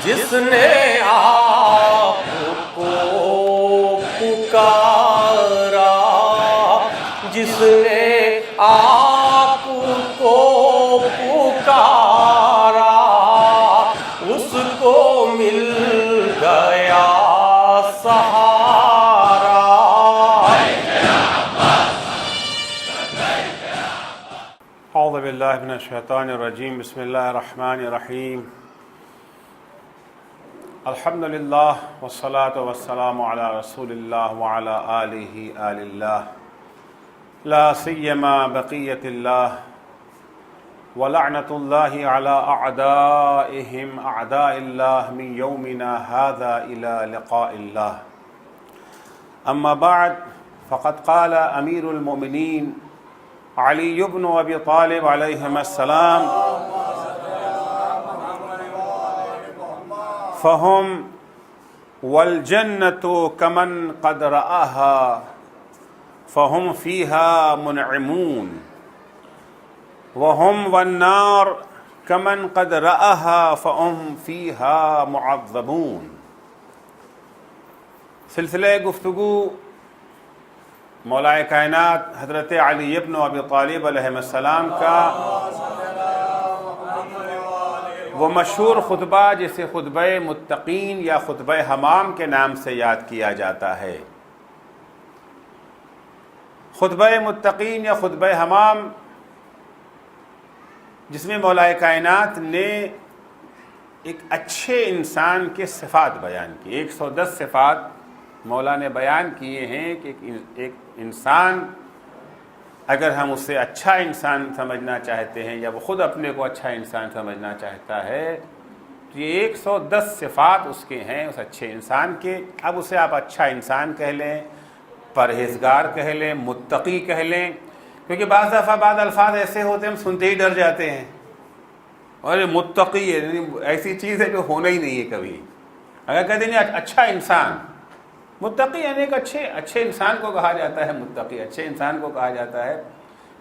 جس نے آپ کو پکارا، جس نے آپ کو پکارا، اس کو مل گیا سہارا۔ اعوذ باللہ من الشیطان الرجیم، بسم اللہ الرحمن الرحیم۔ الحمدللہ والصلاة والسلام علی رسول اللہ وعلی آلہ آل اللہ، لا سیما بقیت اللہ ولعنۃ اللہ علی اعدائہم اعداء اللہ من یومنا ھذا الی لقاء اللہ۔ اما بعد فقد قال امیر المؤمنین علی بن ابی طالب علیہم السلام: فہم والجنۃ کمن قد رآہا فہم فیہا منعمون، وہم والنار کمن قد رآہا فہم فیہا معذبون۔ سلسلہ گفتگو مولا کائنات حضرت علی بن ابی طالب علیہ السلام کا وہ مشہور خطبہ جسے خطبہ متقین یا خطبہ حمام کے نام سے یاد کیا جاتا ہے۔ خطبہ متقین یا خطبہ حمام، جس میں مولا کائنات نے ایک اچھے انسان کے صفات بیان کی، 110 صفات مولا نے بیان کیے ہیں کہ ایک انسان اگر ہم اسے اچھا انسان سمجھنا چاہتے ہیں یا وہ خود اپنے کو اچھا انسان سمجھنا چاہتا ہے تو یہ 110 صفات اس کے ہیں، اس اچھے انسان کے۔ اب اسے آپ اچھا انسان کہہ لیں، پرہیزگار کہہ لیں، متقی کہہ لیں، کیونکہ بعض دفعہ بعض الفاظ ایسے ہوتے ہیں ہم سنتے ہی ڈر جاتے ہیں، اور یہ متقی ہے ایسی چیز ہے جو ہونا ہی نہیں ہے کبھی۔ اگر کہتے ہیں اچھا انسان، متقی یعنی ایک اچھے انسان کو کہا جاتا ہے، متقی اچھے انسان کو کہا جاتا ہے،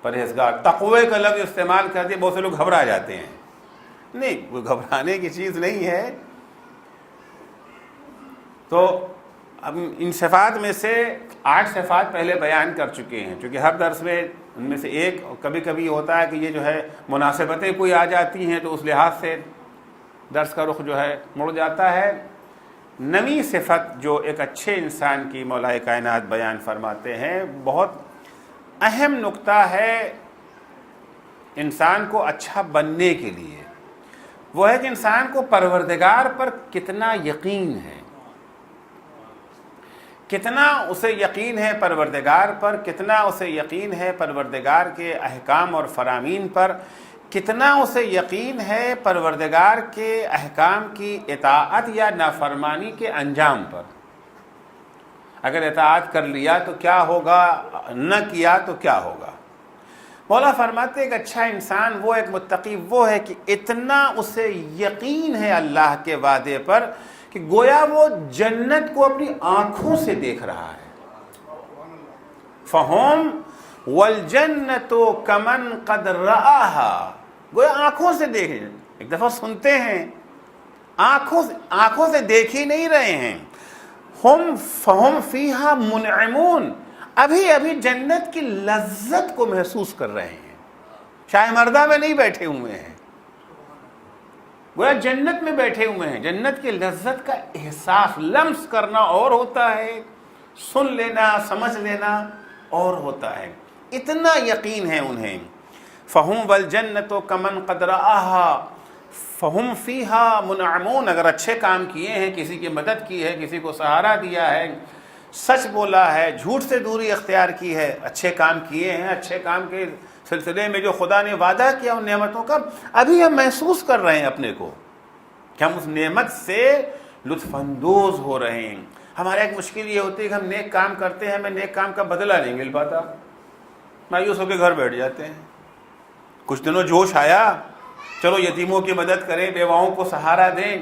پرہیزگار۔ تقوی کا لفظ استعمال کرتے بہت سے لوگ گھبرا جاتے ہیں، نہیں، وہ گھبرانے کی چیز نہیں ہے۔ تو اب ان صفات میں سے 8 صفات پہلے بیان کر چکے ہیں، چونکہ ہر درس میں ان میں سے ایک کبھی کبھی ہوتا ہے کہ یہ جو ہے مناسبتیں کوئی آ جاتی ہیں تو اس لحاظ سے درس کا رخ جو ہے مڑ جاتا ہے۔ 9ویں صفت جو ایک اچھے انسان کی مولا کائنات بیان فرماتے ہیں، بہت اہم نقطہ ہے انسان کو اچھا بننے کے لیے، وہ ہے کہ انسان کو پروردگار پر کتنا یقین ہے، کتنا اسے یقین ہے پروردگار پر، کتنا اسے یقین ہے پروردگار کے احکام اور فرامین پر، کتنا اسے یقین ہے پروردگار کے احکام کی اطاعت یا نافرمانی کے انجام پر۔ اگر اطاعت کر لیا تو کیا ہوگا، نہ کیا تو کیا ہوگا۔ مولا فرماتے ایک اچھا انسان، وہ ایک متقی وہ ہے کہ اتنا اسے یقین ہے اللہ کے وعدے پر کہ گویا وہ جنت کو اپنی آنکھوں سے دیکھ رہا ہے۔ فہم والجنۃ کمن قد رآہا، گویا آنکھوں سے دیکھیں، ایک دفعہ سنتے ہیں، آنکھوں سے دیکھ ہی نہیں رہے ہیں۔ فہم فیہا منعمون، ابھی جنت کی لذت کو محسوس کر رہے ہیں، شاہ مردہ میں نہیں بیٹھے ہوئے ہیں، گویا جنت میں بیٹھے ہوئے ہیں۔ جنت کی لذت کا احساس لمس کرنا اور ہوتا ہے، سن لینا سمجھ لینا اور ہوتا ہے، اتنا یقین ہے انہیں۔ فہم والجنۃ کمن قد رآہا فہم فیہا منعمون، اگر اچھے کام کیے ہیں، کسی کی مدد کی ہے، کسی کو سہارا دیا ہے، سچ بولا ہے، جھوٹ سے دوری اختیار کی ہے، اچھے کام کیے ہیں، اچھے کام کے سلسلے میں جو خدا نے وعدہ کیا ان نعمتوں کا، ابھی ہم محسوس کر رہے ہیں اپنے کو کہ ہم اس نعمت سے لطف اندوز ہو رہے ہیں۔ ہمارا ایک مشکل یہ ہوتی ہے کہ ہم نیک کام کرتے ہیں، ہمیں نیک کام کا بدلہ نہیں مل پاتا، مایوس ہو کے گھر بیٹھ جاتے ہیں۔ کچھ دنوں جوش آیا، چلو یتیموں کی مدد کریں، بیواؤں کو سہارا دیں،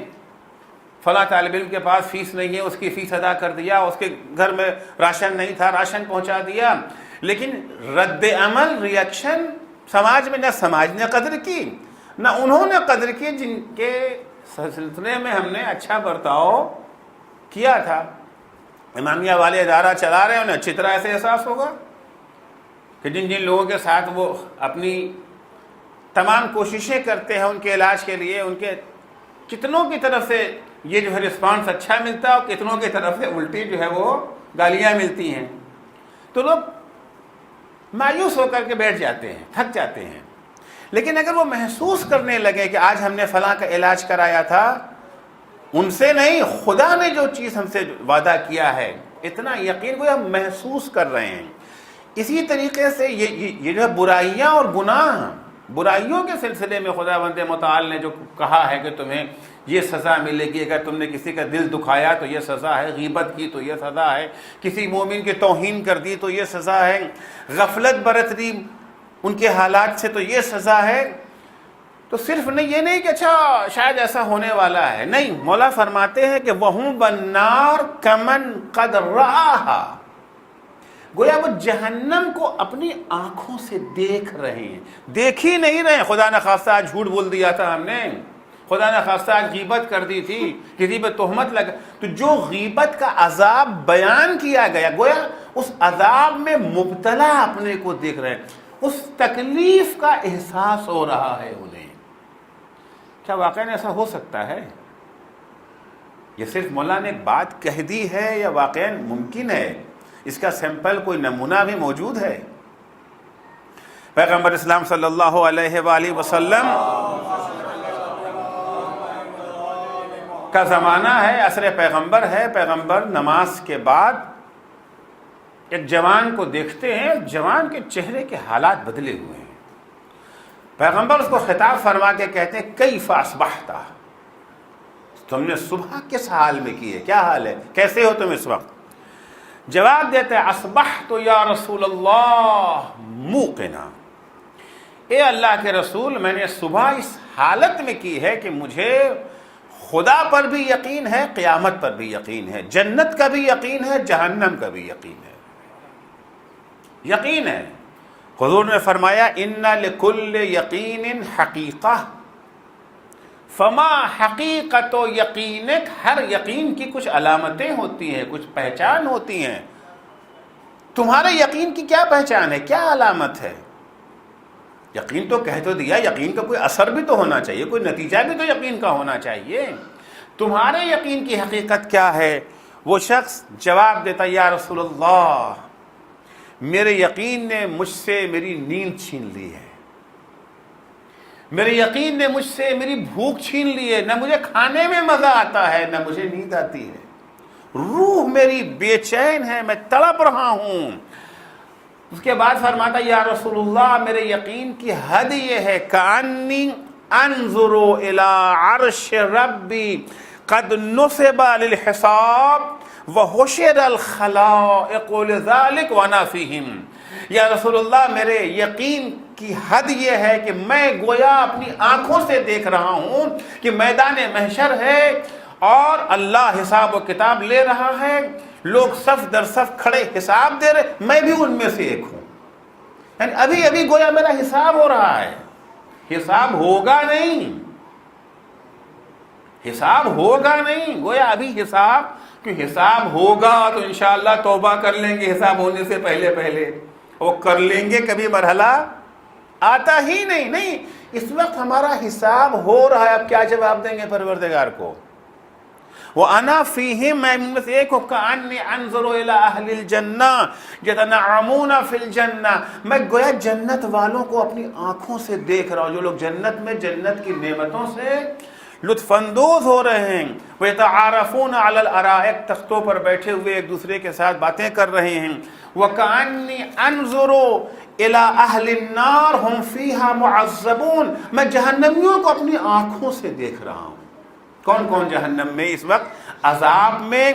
فلاں طالب علم کے پاس فیس نہیں ہے، اس کی فیس ادا کر دیا، اس کے گھر میں راشن نہیں تھا، راشن پہنچا دیا۔ لیکن رد عمل، ریاکشن سماج میں، نہ سماج نے قدر کی، نہ انہوں نے قدر کی جن کے سلسلے میں ہم نے اچھا برتاؤ کیا تھا. امامیہ والے ادارہ چلا رہے ہیں، انہیں اچھی طرح ایسے احساس ہوگا کہ جن جن لوگوں کے ساتھ وہ اپنی تمام کوششیں کرتے ہیں ان کے علاج کے لیے، ان کے کتنوں کی طرف سے یہ جو ہے رسپانس اچھا ملتا ہے اور کتنوں کی طرف سے الٹی جو ہے وہ گالیاں ملتی ہیں. تو لوگ مایوس ہو کر کے بیٹھ جاتے ہیں، تھک جاتے ہیں. لیکن اگر وہ محسوس کرنے لگے کہ آج ہم نے فلاں کا علاج کرایا تھا، ان سے نہیں، خدا نے جو چیز ہم سے وعدہ کیا ہے، اتنا یقین کو ہم محسوس کر رہے ہیں. اسی طریقے سے یہ جو ہے برائیاں اور گناہ، برائیوں کے سلسلے میں خداوند متعال نے جو کہا ہے کہ تمہیں یہ سزا ملے گی، اگر تم نے کسی کا دل دکھایا تو یہ سزا ہے، غیبت کی تو یہ سزا ہے، کسی مومن کی توہین کر دی تو یہ سزا ہے، غفلت برت دی ان کے حالات سے تو یہ سزا ہے. تو صرف نہیں، یہ نہیں کہ اچھا شاید ایسا ہونے والا ہے، نہیں، مولا فرماتے ہیں کہ وَهُمْ بَالنَّارِ كَمَنْ قَدْ رَآهَا، گویا وہ جہنم کو اپنی آنکھوں سے دیکھ رہے ہیں. دیکھ ہی نہیں رہے. خدا نہ خواستہ آج جھوٹ بول دیا تھا ہم نے، خدا نہ خواستہ آج غیبت کر دی تھی، کسی پہ تہمت لگا، تو جو غیبت کا عذاب بیان کیا گیا، گویا اس عذاب میں مبتلا اپنے کو دیکھ رہے ہیں، اس تکلیف کا احساس ہو رہا ہے انہیں. کیا واقعی ایسا ہو سکتا ہے؟ یہ صرف مولا نے ایک بات کہہ دی ہے یا واقعی ممکن ہے؟ اس کا سیمپل کوئی نمونہ بھی موجود ہے؟ پیغمبر اسلام صلی اللہ علیہ وآلہ وسلم کا زمانہ ہے، عصر پیغمبر ہے. پیغمبر نماز کے بعد ایک جوان کو دیکھتے ہیں، جوان کے چہرے کے حالات بدلے ہوئے ہیں. پیغمبر اس کو خطاب فرما کے کہتے ہیں کیف اصبحت، تم نے صبح کس حال میں کی ہے، کیا حال ہے، کیسے ہو تم اس وقت؟ جواب دیتے ہیں اصبحت یا رسول اللہ موقنا، اے اللہ کے رسول، میں نے صبح اس حالت میں کی ہے کہ مجھے خدا پر بھی یقین ہے، قیامت پر بھی یقین ہے، جنت کا بھی یقین ہے، جہنم کا بھی یقین ہے. یقین ہے. حضور نے فرمایا ان لکل یقین حقیقہ فما حقیقت و یقینک، ہر یقین کی کچھ علامتیں ہوتی ہیں، کچھ پہچان ہوتی ہیں. تمہارے یقین کی کیا پہچان ہے، کیا علامت ہے؟ یقین تو کہہ تو دیا، یقین کا کوئی اثر بھی تو ہونا چاہیے، کوئی نتیجہ بھی تو یقین کا ہونا چاہیے. تمہارے یقین کی حقیقت کیا ہے؟ وہ شخص جواب دیتا یا رسول اللہ، میرے یقین نے مجھ سے میری نیند چھین لی ہے، میرے یقین نے مجھ سے میری بھوک چھین لی ہے، نہ مجھے کھانے میں مزہ آتا ہے نہ مجھے نیند آتی ہے، روح میری بے چین ہے، میں تڑپ رہا ہوں. اس کے بعد فرماتا یا رسول اللہ، میرے یقین کی حد یہ ہے کأنی انظر الی عرش ربی قد نصب للحساب وحشر الخلائق لذلك وانا فیہم. یا رسول اللہ، میرے یقین کی حد یہ ہے کہ میں گویا اپنی آنکھوں سے دیکھ رہا ہوں کہ میدان محشر ہے اور اللہ حساب و کتاب لے رہا ہے، لوگ صف در صف کھڑے حساب دے رہے، میں بھی ان میں سے ایک ہوں. یعنی ابھی ابھی گویا میرا حساب ہو رہا ہے. حساب ہوگا نہیں، حساب ہوگا نہیں، گویا ابھی حساب، کہ حساب ہوگا تو انشاءاللہ توبہ کر لیں گے حساب ہونے سے پہلے پہلے، وہ کر لیں گے، کبھی مرحلہ آتا ہی نہیں. نہیں، اس وقت ہمارا حساب ہو رہا ہے. اب کیا جواب دیں گے پروردگار کو؟ وَأَنَا فِيهِمْ، میں ان میں سے ایک ہوں، كَأَنِّي أَنظُرُ إِلَىٰ أَهْلِ الْجَنَّةِ يَتَنَعَّمُونَ فِي الْجَنَّةِ، میں گویا جنت والوں کو اپنی آنکھوں سے دیکھ رہا ہوں، جو لوگ جنت میں جنت کی نعمتوں سے لطف اندوز ہو رہے ہیں. وَيَتَعَارَفُونَ عَلَى الْأَرَائِكِ، تختوں پر بیٹھے ہوئے ایک دوسرے کے ساتھ باتیں کر رہے ہیں. وَكَأَنِّي أَنظُرُ إِلَىٰ أَهْلِ النَّارِ هُمْ فِيهَا مُعَذَّبُونَ، میں جہنمیوں کو اپنی آنکھوں سے دیکھ رہا ہوں. کون کون جہنم میں اس وقت عذاب میں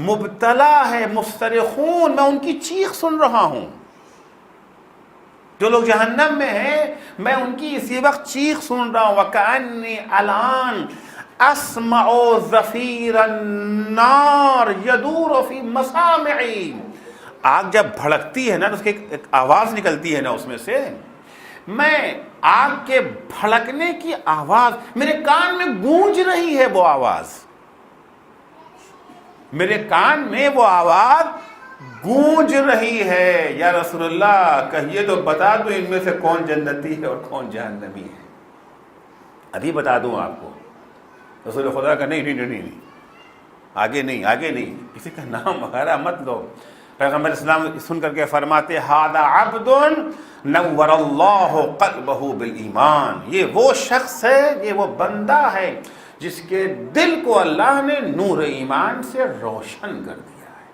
مبتلا ہے، مسترخون، میں ان کی چیخ سن رہا ہوں. جو لوگ جہنم میں ہیں میں ان کی اسی وقت چیخ سن رہا ہوں. وَكَأَنِّي الْآنَ أَسْمَعُ زَفِيرَ النَّارِ يَدُورُ فِي مَسَامِعِ، آگ جب بھڑکتی ہے نا تو اس کی ایک آواز نکلتی ہے نا اس میں سے، میں آگ کے بھڑکنے کی آواز، میرے کان میں گونج رہی ہے وہ آواز، میرے کان میں وہ آواز گونج رہی ہے۔ یا رسول اللہ کہیے تو بتا دو ان میں سے کون جنتی ہے اور کون جہنمی ہے؟ ابھی بتا دوں آپ کو۔ رسول خدا کا نہیں، آگے نہیں، کسی کا نام وغیرہ مت لو۔ پیغمبر اسلام سن کر کے فرماتے ھذا عبد نور اللہ قلبہ بالایمان، یہ وہ شخص ہے، یہ وہ بندہ ہے جس کے دل کو اللہ نے نور ایمان سے روشن کر دیا ہے۔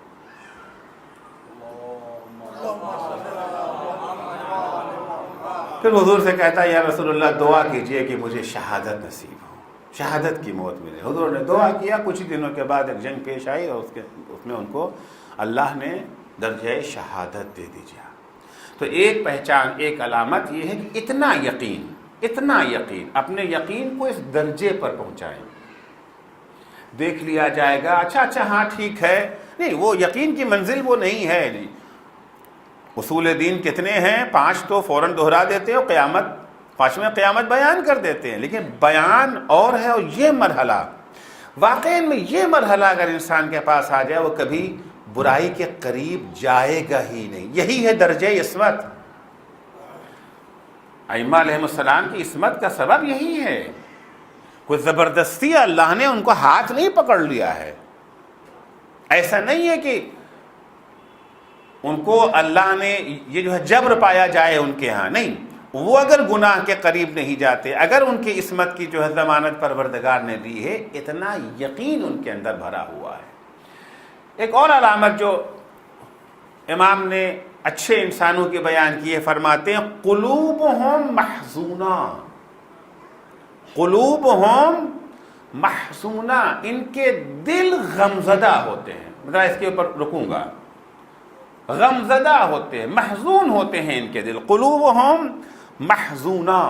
پھر حضور سے کہتا ہے یا رسول اللہ دعا کیجئے کہ مجھے شہادت نصیب ہو، شہادت کی موت ملے۔ حضور نے دعا کیا، کچھ ہی دنوں کے بعد ایک جنگ پیش آئی اور اس میں ان کو اللہ نے درجہ شہادت دے دیا۔ تو ایک پہچان، ایک علامت یہ ہے کہ اتنا یقین، اپنے یقین کو اس درجے پر پہنچائیں۔ دیکھ لیا جائے گا، اچھا ہاں ٹھیک ہے، نہیں، وہ یقین کی منزل وہ نہیں ہے۔ اصول دین کتنے ہیں؟ 5 تو فوراً دہرا دیتے ہو، قیامت 5ویں قیامت بیان کر دیتے ہیں، لیکن بیان اور ہے، اور یہ مرحلہ واقعی میں، یہ مرحلہ اگر انسان کے پاس آ جائے وہ کبھی برائی کے قریب جائے گا ہی نہیں۔ یہی ہے درجہ عصمت۔ ائمہ علیہ السلام کی عصمت کا سبب یہی ہے، کوئی زبردستی اللہ نے ان کو ہاتھ نہیں پکڑ لیا ہے۔ ایسا نہیں ہے کہ ان کو اللہ نے یہ جو ہے جبر پایا جائے ان کے ہاں، نہیں، وہ اگر گناہ کے قریب نہیں جاتے، اگر ان کی عصمت کی جو ہے ضمانت پروردگار نے دی ہے، اتنا یقین ان کے اندر بھرا ہوا ہے۔ ایک اور علامت جو امام نے اچھے انسانوں کی بیان کی ہے، فرماتے ہیں قلوبہم محزونہ، قلوبہم محزونہ، ان کے دل غمزدہ ہوتے ہیں۔ ذرا اس کے اوپر رکوں گا، غمزدہ ہوتے ہیں، محزون ہوتے ہیں ان کے دل، قلوبہم محزونہ۔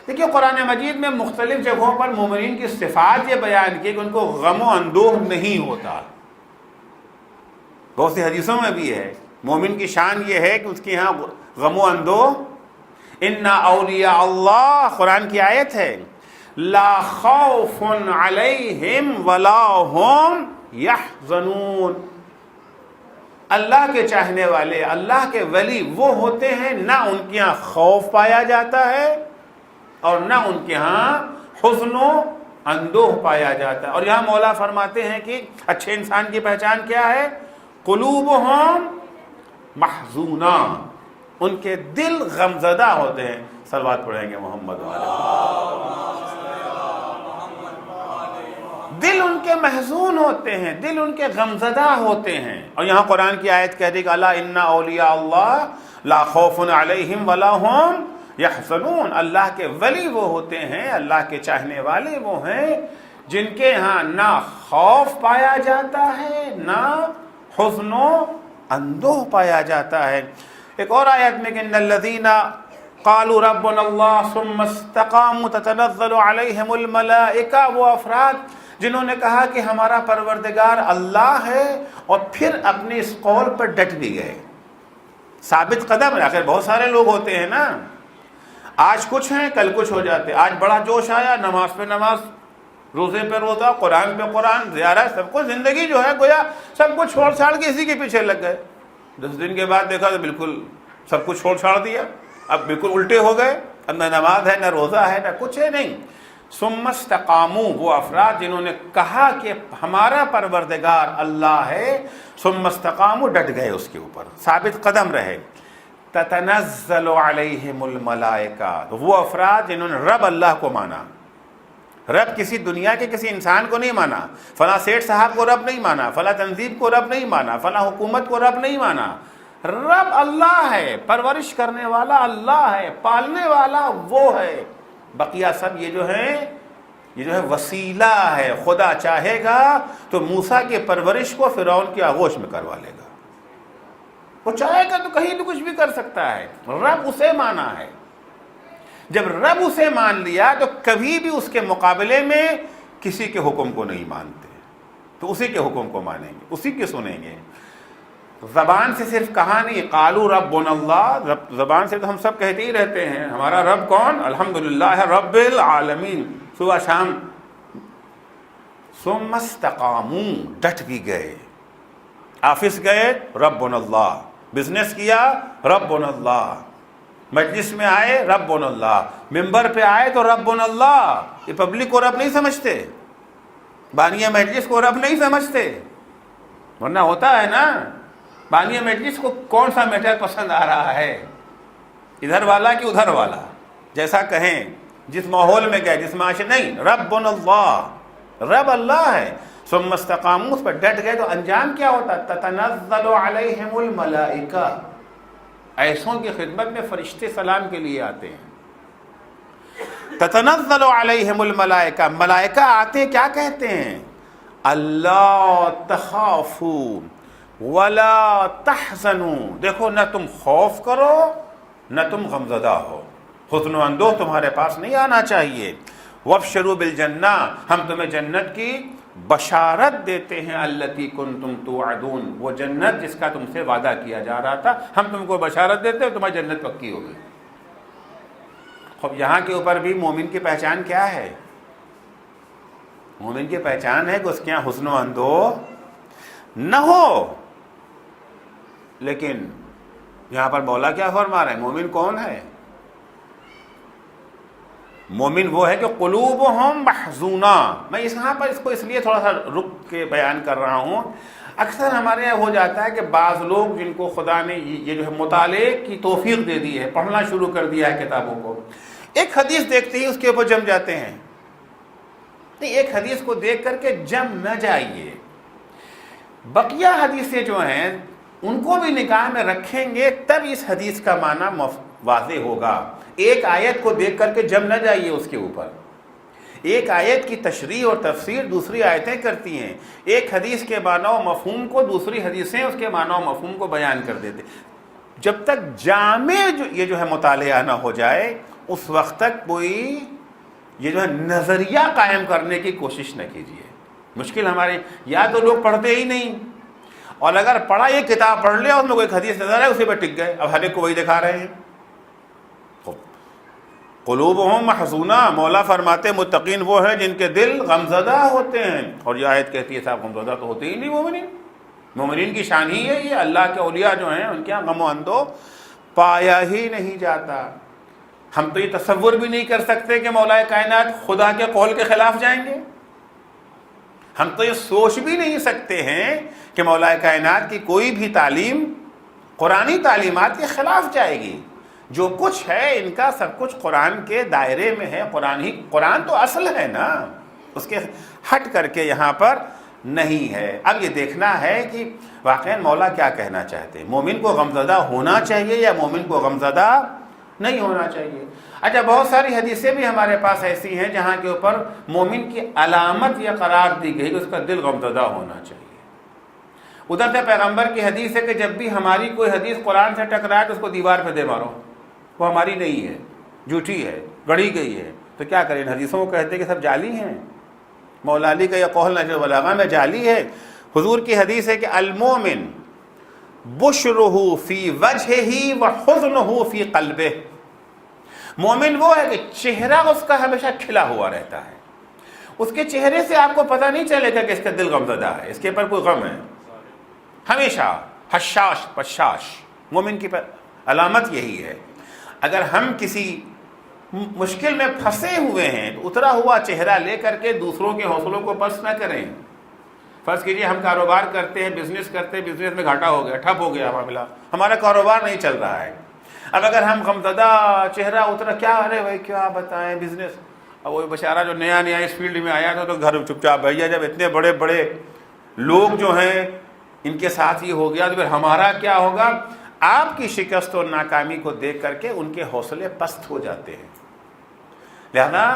دیکھیے قرآن مجید میں مختلف جگہوں پر مومنین کی صفات یہ بیان کی کہ ان کو غم و اندوہ نہیں ہوتا۔ بہت سی حدیثوں میں بھی ہے، مومن کی شان یہ ہے کہ اس کے ہاں غم و اندوہ، ان اولیاء اللہ، قرآن کی آیت ہے، لا خوف علیہم ولا هم یحزنون، اللہ کے چاہنے والے، اللہ کے ولی وہ ہوتے ہیں نہ ان کے ہاں خوف پایا جاتا ہے اور نہ ان کے ہاں حزن و اندوہ پایا جاتا ہے۔ اور یہاں مولا فرماتے ہیں کہ اچھے انسان کی پہچان کیا ہے؟ قلوبہم محزونہ، ان کے دل غمزدہ ہوتے ہیں۔ صلوات پڑھیں گے محمد دل ان کے محزون ہوتے ہیں، دل ان کے غمزدہ ہوتے ہیں۔ اور یہاں قرآن کی آیت کہہ دی کہ الا ان اولیاء اللہ لا خوف علیہم ولا هم یحزنون، اللہ کے ولی وہ ہوتے ہیں، اللہ کے چاہنے والے وہ ہیں جن کے ہاں نہ خوف پایا جاتا ہے نہ حزن و اندوہ پایا جاتا ہے۔ ایک اور آیت میں کہ ان الذین قالوا ربنا اللہ ثم استقاموا تتنزل علیہم الملائکہ، وہ افراد جنہوں نے کہا کہ ہمارا پروردگار اللہ ہے اور پھر اپنے اس قول پر ڈٹ بھی گئے، ثابت قدم ہے۔ آخر بہت سارے لوگ ہوتے ہیں نا، آج کچھ ہیں کل کچھ ہو جاتے، آج بڑا جوش آیا، نماز پہ نماز، روزے پہ روزہ، قرآن پہ قرآن، زیارت، سب کچھ زندگی جو ہے گویا سب کچھ چھوڑ چھاڑ کے اسی کے پیچھے لگ گئے۔ 10 دن کے بعد دیکھا تو بالکل سب کچھ چھوڑ چھاڑ دیا، اب بالکل الٹے ہو گئے، اب نہ نماز ہے نہ روزہ ہے نہ کچھ ہے نہیں۔ ثم استقاموا، وہ افراد جنہوں نے کہا کہ ہمارا پروردگار اللہ ہے، ثم استقاموا، ڈٹ گئے اس کے اوپر، ثابت قدم رہے۔ تتنزل علیہم الملائکہ، وہ افراد جنہوں نے رب اللہ کو مانا، رب کسی دنیا کے کسی انسان کو نہیں مانا، فلاں سیٹھ صاحب کو رب نہیں مانا، فلاں تنظیم کو رب نہیں مانا، فلاں حکومت کو رب نہیں مانا، رب اللہ ہے، پرورش کرنے والا اللہ ہے، پالنے والا وہ ہے، بقیہ سب یہ جو ہے وسیلہ ہے۔ خدا چاہے گا تو موسیٰ کی پرورش کو فرعون کی آغوش میں کروا لے گا، وہ چاہے گا تو کہیں بھی کچھ بھی کر سکتا ہے، رب اسے مانا ہے۔ جب رب اسے مان لیا تو کبھی بھی اس کے مقابلے میں کسی کے حکم کو نہیں مانتے، تو اسی کے حکم کو مانیں گے، اسی کے سنیں گے۔ زبان سے صرف کہا نہیں، قالوا ربنا اللہ، زبان سے تو ہم سب کہتے ہی رہتے ہیں ہمارا رب کون، الحمدللہ رب العالمین، صبح شام، ثم استقاموا، ڈٹ بھی گئے، آفس گئے ربنا اللہ، بزنس کیا ربنا اللہ، مجلس میں آئے ربنا اللہ، ممبر پہ آئے تو ربنا اللہ۔ یہ پبلک کو رب نہیں سمجھتے، بانیہ مجلس کو رب نہیں سمجھتے، ورنہ ہوتا ہے نا، بانیہ مجلس کو کون سا میٹر پسند آ رہا ہے، ادھر والا کہ ادھر والا، جیسا کہیں، جس ماحول میں گئے، جس معاشرے، نہیں، ربنا اللہ، رب اللہ ہے۔ ثم استقاموا، اس پر ڈٹ گئے تو انجام کیا ہوتا، تتنزل علیہم الملائکہ، ایسوں کی خدمت میں فرشتے سلام کے لیے آتے ہیں، تتنزل علیہم الملائکہ، ملائکہ آتے ہیں، کیا کہتے ہیں، اللہ تخافوا ولا تحزنوا، دیکھو نہ تم خوف کرو نہ تم غمزدہ ہو، حزن و اندوہ تمہارے پاس نہیں آنا چاہیے، وابشروا بالجنہ، ہم تمہیں جنت کی بشارت دیتے ہیں، التی کنتم توعدون، وہ جنت جس کا تم سے وعدہ کیا جا رہا تھا، ہم تم کو بشارت دیتے ہیں، تمہاری جنت پکی ہوگی۔ خب یہاں کے اوپر بھی مومن کی پہچان کیا ہے، مومن کی پہچان ہے کہ اس کے یہاں حزن و اندوہ نہ ہو، لیکن یہاں پر مولا کیا فرما رہے ہیں، مومن کون ہے، مومن وہ ہے کہ قلوبہم محزونہ، میں یہاں پر اس کو اس لیے تھوڑا سا رک کے بیان کر رہا ہوں، اکثر ہمارے یہاں ہو جاتا ہے کہ بعض لوگ جن کو خدا نے یہ جو ہے مطالعے کی توفیق دے دی ہے، پڑھنا شروع کر دیا ہے کتابوں کو، ایک حدیث دیکھتے ہی اس کے اوپر جم جاتے ہیں، نہیں، ایک حدیث کو دیکھ کر کے جم نہ جائیے، بقیہ حدیثیں جو ہیں ان کو بھی نگاہ میں رکھیں گے تب اس حدیث کا معنی واضح ہوگا۔ ایک آیت کو دیکھ کر کے جم نہ جائیے اس کے اوپر، ایک آیت کی تشریح اور تفسیر دوسری آیتیں کرتی ہیں، ایک حدیث کے معنی و مفہوم کو دوسری حدیثیں اس کے معنی و مفہوم کو بیان کر دیتے، جب تک جامع یہ جو ہے مطالعہ نہ ہو جائے اس وقت تک کوئی یہ جو ہے نظریہ قائم کرنے کی کوشش نہ کیجیے۔ مشکل ہمارے یا تو لوگ پڑھتے ہی نہیں، اور اگر پڑھا یہ کتاب پڑھ لیا اس میں کوئی حدیث نظر آئے اسی پہ ٹک گئے، اب ہر ایک کو وہی دکھا رہے ہیں۔ قلوبہم محزونہ، مولا فرماتے ہیں متقین وہ ہیں جن کے دل غمزدہ ہوتے ہیں، اور یہ آیت کہتی ہے صاحب غمزدہ تو ہوتے ہی نہیں مومنین، مومنین کی شان ہی ہے یہ، اللہ کے اولیاء جو ہیں ان کے یہاں غم و اندوہ پایا ہی نہیں جاتا۔ ہم تو یہ تصور بھی نہیں کر سکتے کہ مولا کائنات خدا کے قول کے خلاف جائیں گے، ہم تو یہ سوچ بھی نہیں سکتے ہیں کہ مولا کائنات کی کوئی بھی تعلیم قرآنی تعلیمات کے خلاف جائے گی۔ جو کچھ ہے ان کا سب کچھ قرآن کے دائرے میں ہے، قرآن تو اصل ہے نا، اس کے ہٹ کر کے یہاں پر نہیں ہے۔ اب یہ دیکھنا ہے کہ واقعاً مولا کیا کہنا چاہتے ہیں، مومن کو غمزدہ ہونا چاہیے یا مومن کو غمزدہ نہیں ہونا چاہیے۔ اچھا، بہت ساری حدیثیں بھی ہمارے پاس ایسی ہیں جہاں کے اوپر مومن کی علامت یا قرار دی گئی کہ اس کا دل غمزدہ ہونا چاہیے۔ ادھر سے پیغمبر کی حدیث ہے کہ جب بھی ہماری کوئی حدیث قرآن سے ٹکرائے تو اس کو دیوار پہ دے مارو، وہ ہماری نہیں ہے، جھوٹی ہے، گڑھی گئی ہے۔ تو کیا کریں، ان حدیثوں کو کہتے ہیں کہ سب جعلی ہیں۔ مولا علی کا یہ قول نہج البلاغہ میں جعلی ہے۔ حضور کی حدیث ہے کہ المومن بشرہ فی وجہہ وحزنہ فی قلبہ، مومن وہ ہے کہ چہرہ اس کا ہمیشہ کھلا ہوا رہتا ہے، اس کے چہرے سے آپ کو پتہ نہیں چلے گا کہ اس کا دل غمزدہ ہے، اس کے اوپر کوئی غم ہے، ہمیشہ حشاش پشاش، مومن کی علامت یہی ہے۔ اگر ہم کسی مشکل میں پھنسے ہوئے ہیں تو اترا ہوا چہرہ لے کر کے دوسروں کے حوصلوں کو پست نہ کریں۔ فرض کیجئے ہم کاروبار کرتے ہیں، بزنس کرتے ہیں، بزنس میں گھاٹا ہو گیا، ٹھپ ہو گیا معاملہ، ہمارا کاروبار نہیں چل رہا ہے۔ اب اگر ہم غمزدہ چہرہ اترا، کیا ارے بھائی کیا بتائیں بزنس، اب وہ بیچارہ جو نیا اس فیلڈ میں آیا تھا تو گھر چپ چاپ بھیا، جب اتنے بڑے بڑے لوگ جو ہیں ان کے ساتھ یہ ہو گیا تو پھر ہمارا کیا ہوگا۔ آپ کی شکست اور ناکامی کو دیکھ کر کے ان کے حوصلے پست ہو جاتے ہیں۔ لہذا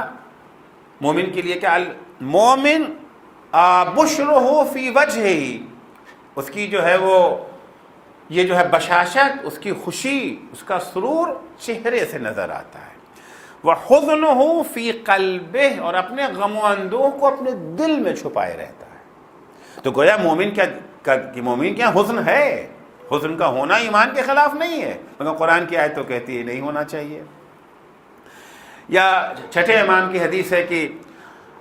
مومن کے لیے کیا، مومن بشرہ فی وجہہ، اس کی جو ہے وہ یہ جو ہے بشاشت، اس کی خوشی، اس کا سرور چہرے سے نظر آتا ہے۔ وحزنہ فی قلبہ، اور اپنے غم و اندوہ کو اپنے دل میں چھپائے رہتا ہے۔ تو گویا مومن کیا، مومن کیا حزن ہے، حسن کا ہونا ایمان کے خلاف نہیں ہے، مگر قرآن کی آیت تو کہتی ہے نہیں ہونا چاہیے۔ یا چھٹے امام کی حدیث ہے کہ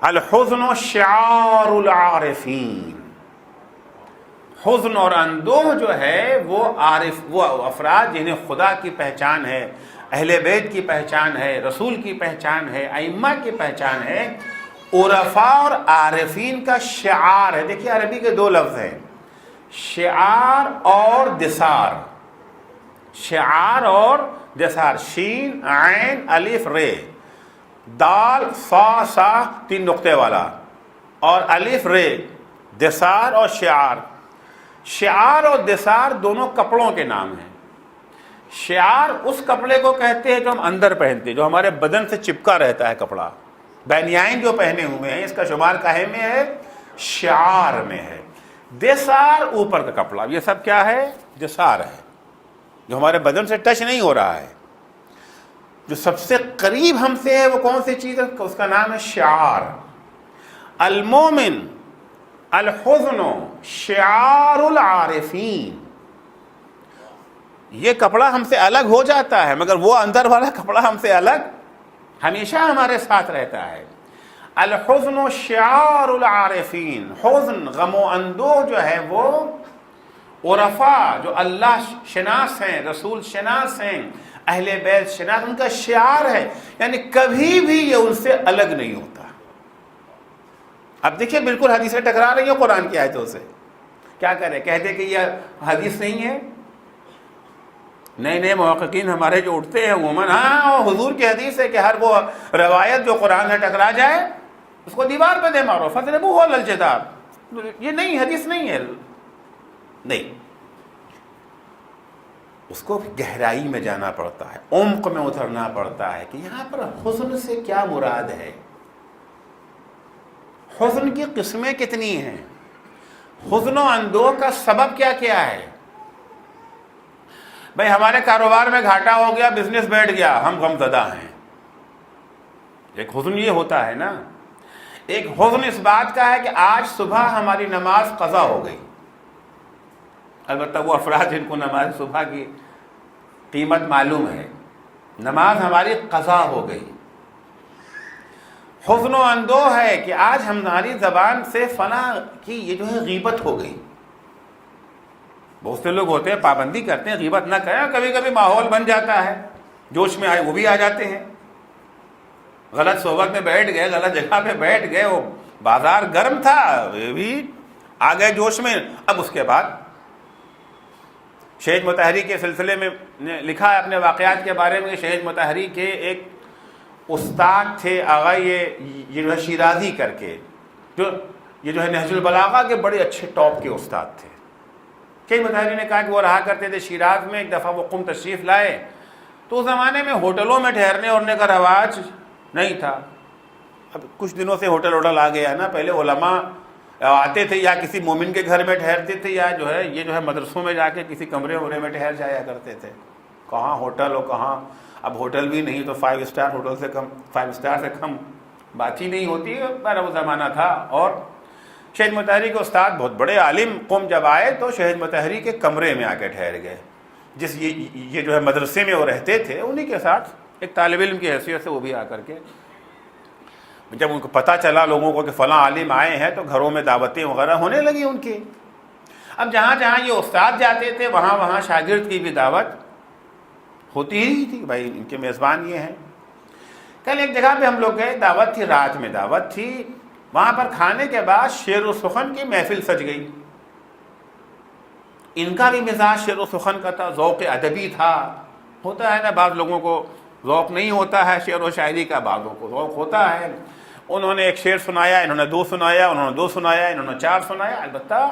الحزن شعار العارفین، حزن اور اندوہ جو ہے وہ افراد جنہیں خدا کی پہچان ہے، اہل بیت کی پہچان ہے، رسول کی پہچان ہے، ائمہ کی پہچان ہے، عرفاء اور عارفین کا شعار ہے۔ دیکھیے عربی کے دو لفظ ہیں، شعار اور دثار، شعار اور دثار، شین عین الف رے، دال صا سا 3 نقطے والا، اور الف رے، دثار اور شعار۔ شعار اور دثار دونوں کپڑوں کے نام ہیں۔ شعار اس کپڑے کو کہتے ہیں جو ہم اندر پہنتے ہیں، جو ہمارے بدن سے چپکا رہتا ہے کپڑا، بینیائن جو پہنے ہوئے ہیں، اس کا شمار کاہے میں ہے؟ شعار میں ہے۔ دثار اوپر کا کپڑا، یہ سب کیا ہے؟ دثار ہے، جو ہمارے بدن سے ٹچ نہیں ہو رہا ہے، جو سب سے قریب ہم سے ہے وہ کون سی چیز ہے؟ اس کا نام ہے شعار۔ المومن الحزن شعار العارفین، یہ کپڑا ہم سے الگ ہو جاتا ہے مگر وہ اندر والا کپڑا ہم سے الگ ہمیشہ ہمارے ساتھ رہتا ہے۔ الحزن شعار العارفین، حزن غم و اندوہ جو ہے وہ عرفاء جو اللہ شناس ہیں، رسول شناس ہیں، اہل بیت شناس، ان کا شعار ہے، یعنی کبھی بھی یہ ان سے الگ نہیں ہوتا۔ اب دیکھیں بالکل حدیثیں ٹکرا رہی ہیں قرآن کی آیتوں سے، کیا کریں؟ کہتے کہ یہ حدیث نہیں ہے۔ نئے نئے محققین ہمارے جو اٹھتے ہیں عموماً، ہاں حضور کی حدیث ہے کہ ہر وہ روایت جو قرآن سے ٹکرا جائے اس کو دیوار پہ دے مارو، فَاضْرِبُوهُ عَلَى الْجِدَارِ۔ یہ نہیں، حدیث نہیں ہے، نہیں، اس کو گہرائی میں جانا پڑتا ہے، عمق میں اترنا پڑتا ہے کہ یہاں پر حزن سے کیا مراد ہے، حزن کی قسمیں کتنی ہیں، حزن و اندوہ کا سبب کیا کیا ہے۔ بھئی ہمارے کاروبار میں گھاٹا ہو گیا، بزنس بیٹھ گیا، ہم غم زدہ ہیں، ایک حزن یہ ہوتا ہے نا۔ ایک حزن اس بات کا ہے کہ آج صبح ہماری نماز قضا ہو گئی، البتہ وہ افراد جن کو نماز صبح کی قیمت معلوم ہے، نماز ہماری قضا ہو گئی۔ حزن و اندوہ ہے کہ آج ہماری زبان سے فلاں کی یہ جو ہے غیبت ہو گئی۔ بہت سے لوگ ہوتے ہیں پابندی کرتے ہیں غیبت نہ کریں، کبھی کبھی ماحول بن جاتا ہے، جوش میں آئے وہ بھی آ جاتے ہیں، غلط صحبت میں بیٹھ گئے، غلط جگہ پہ بیٹھ گئے، وہ بازار گرم تھا، یہ بھی آ گئے جوش میں۔ اب اس کے بعد شہید مطہری کے سلسلے میں لکھا ہے اپنے واقعات کے بارے میں کہ شہید مطہری کے ایک استاد تھے آغا یہ جو ہے شیرازی کر کے، جو یہ جو ہے نہج البلاغہ کے بڑے اچھے ٹاپ کے استاد تھے۔ شہید مطہری نے کہا کہ وہ رہا کرتے تھے شیراز میں، ایک دفعہ وہ قم تشریف لائے تو اس زمانے میں ہوٹلوں میں ٹھہرنے اورنے کا رواج نہیں تھا۔ اب کچھ دنوں سے ہوٹل آ گیا نا، پہلے علماء آتے تھے یا کسی مومن کے گھر میں ٹھہرتے تھے یا جو ہے یہ جو ہے مدرسوں میں جا کے کسی کمرے میں ٹھہر جایا کرتے تھے۔ کہاں ہوٹل ہو کہاں، اب ہوٹل بھی نہیں تو 5 اسٹار ہوٹل سے کم، 5 اسٹار سے کم بات ہی نہیں ہوتی، پر وہ زمانہ تھا۔ اور شہید مطہری کے استاد بہت بڑے عالم قم جب آئے تو شہید مطہری کے کمرے میں آ کے ٹھہر گئے، جس یہ جو ہے مدرسے میں وہ رہتے تھے انہی کے ساتھ، ایک طالب علم کی حیثیت سے وہ بھی آ کر کے۔ جب ان کو پتہ چلا لوگوں کو کہ فلاں عالم آئے ہیں تو گھروں میں دعوتیں وغیرہ ہونے لگی ان کی۔ اب جہاں جہاں یہ استاد جاتے تھے وہاں وہاں شاگرد کی بھی دعوت ہوتی ہی تھی، بھائی ان کے میزبان یہ ہیں۔ کل ایک جگہ پہ ہم لوگ گئے، دعوت تھی، رات میں دعوت تھی، وہاں پر کھانے کے بعد شعر و سخن کی محفل سج گئی۔ ان کا بھی مزاج شعر و سخن کا تھا، ذوق ادبی تھا، ہوتا ہے نا بعض لوگوں کو ذوق نہیں ہوتا ہے شعر و شاعری کا، بعضوں کو ذوق ہوتا ہے۔ انہوں نے ایک شعر سنایا، انہوں نے 2 سنایا، انہوں نے 2 سنایا، انہوں نے 4 سنایا۔ البتہ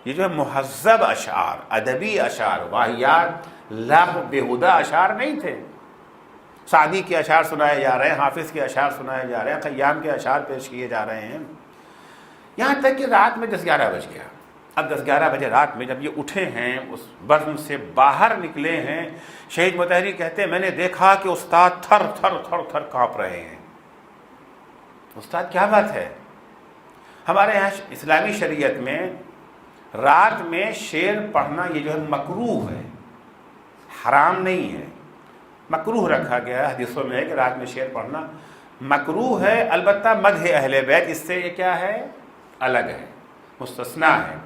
یہ جو ہے مہذب اشعار، ادبی اشعار، واہیات لغو بےہودہ اشعار نہیں تھے۔ سعدی کے اشعار سنائے جا رہے ہیں، حافظ کے اشعار سنائے جا رہے ہیں، خیام کے اشعار پیش کیے جا رہے ہیں، یہاں تک کہ رات میں 10-11 بج گیا۔ اب 10-11 بجے رات میں جب یہ اٹھے ہیں، اس بزم سے باہر نکلے ہیں، شہید مطہری کہتے ہیں میں نے دیکھا کہ استاد تھر تھر تھر تھر کانپ رہے ہیں۔ استاد کیا بات ہے، ہمارے یہاں اسلامی شریعت میں رات میں شعر پڑھنا یہ جو ہے مکروہ ہے، حرام نہیں ہے، مکروہ رکھا گیا ہے، حدیثوں میں ہے کہ رات میں شعر پڑھنا مکروہ ہے، البتہ مدح اہل بیت اس سے یہ کیا ہے، الگ ہے، مستثنیٰ ہے،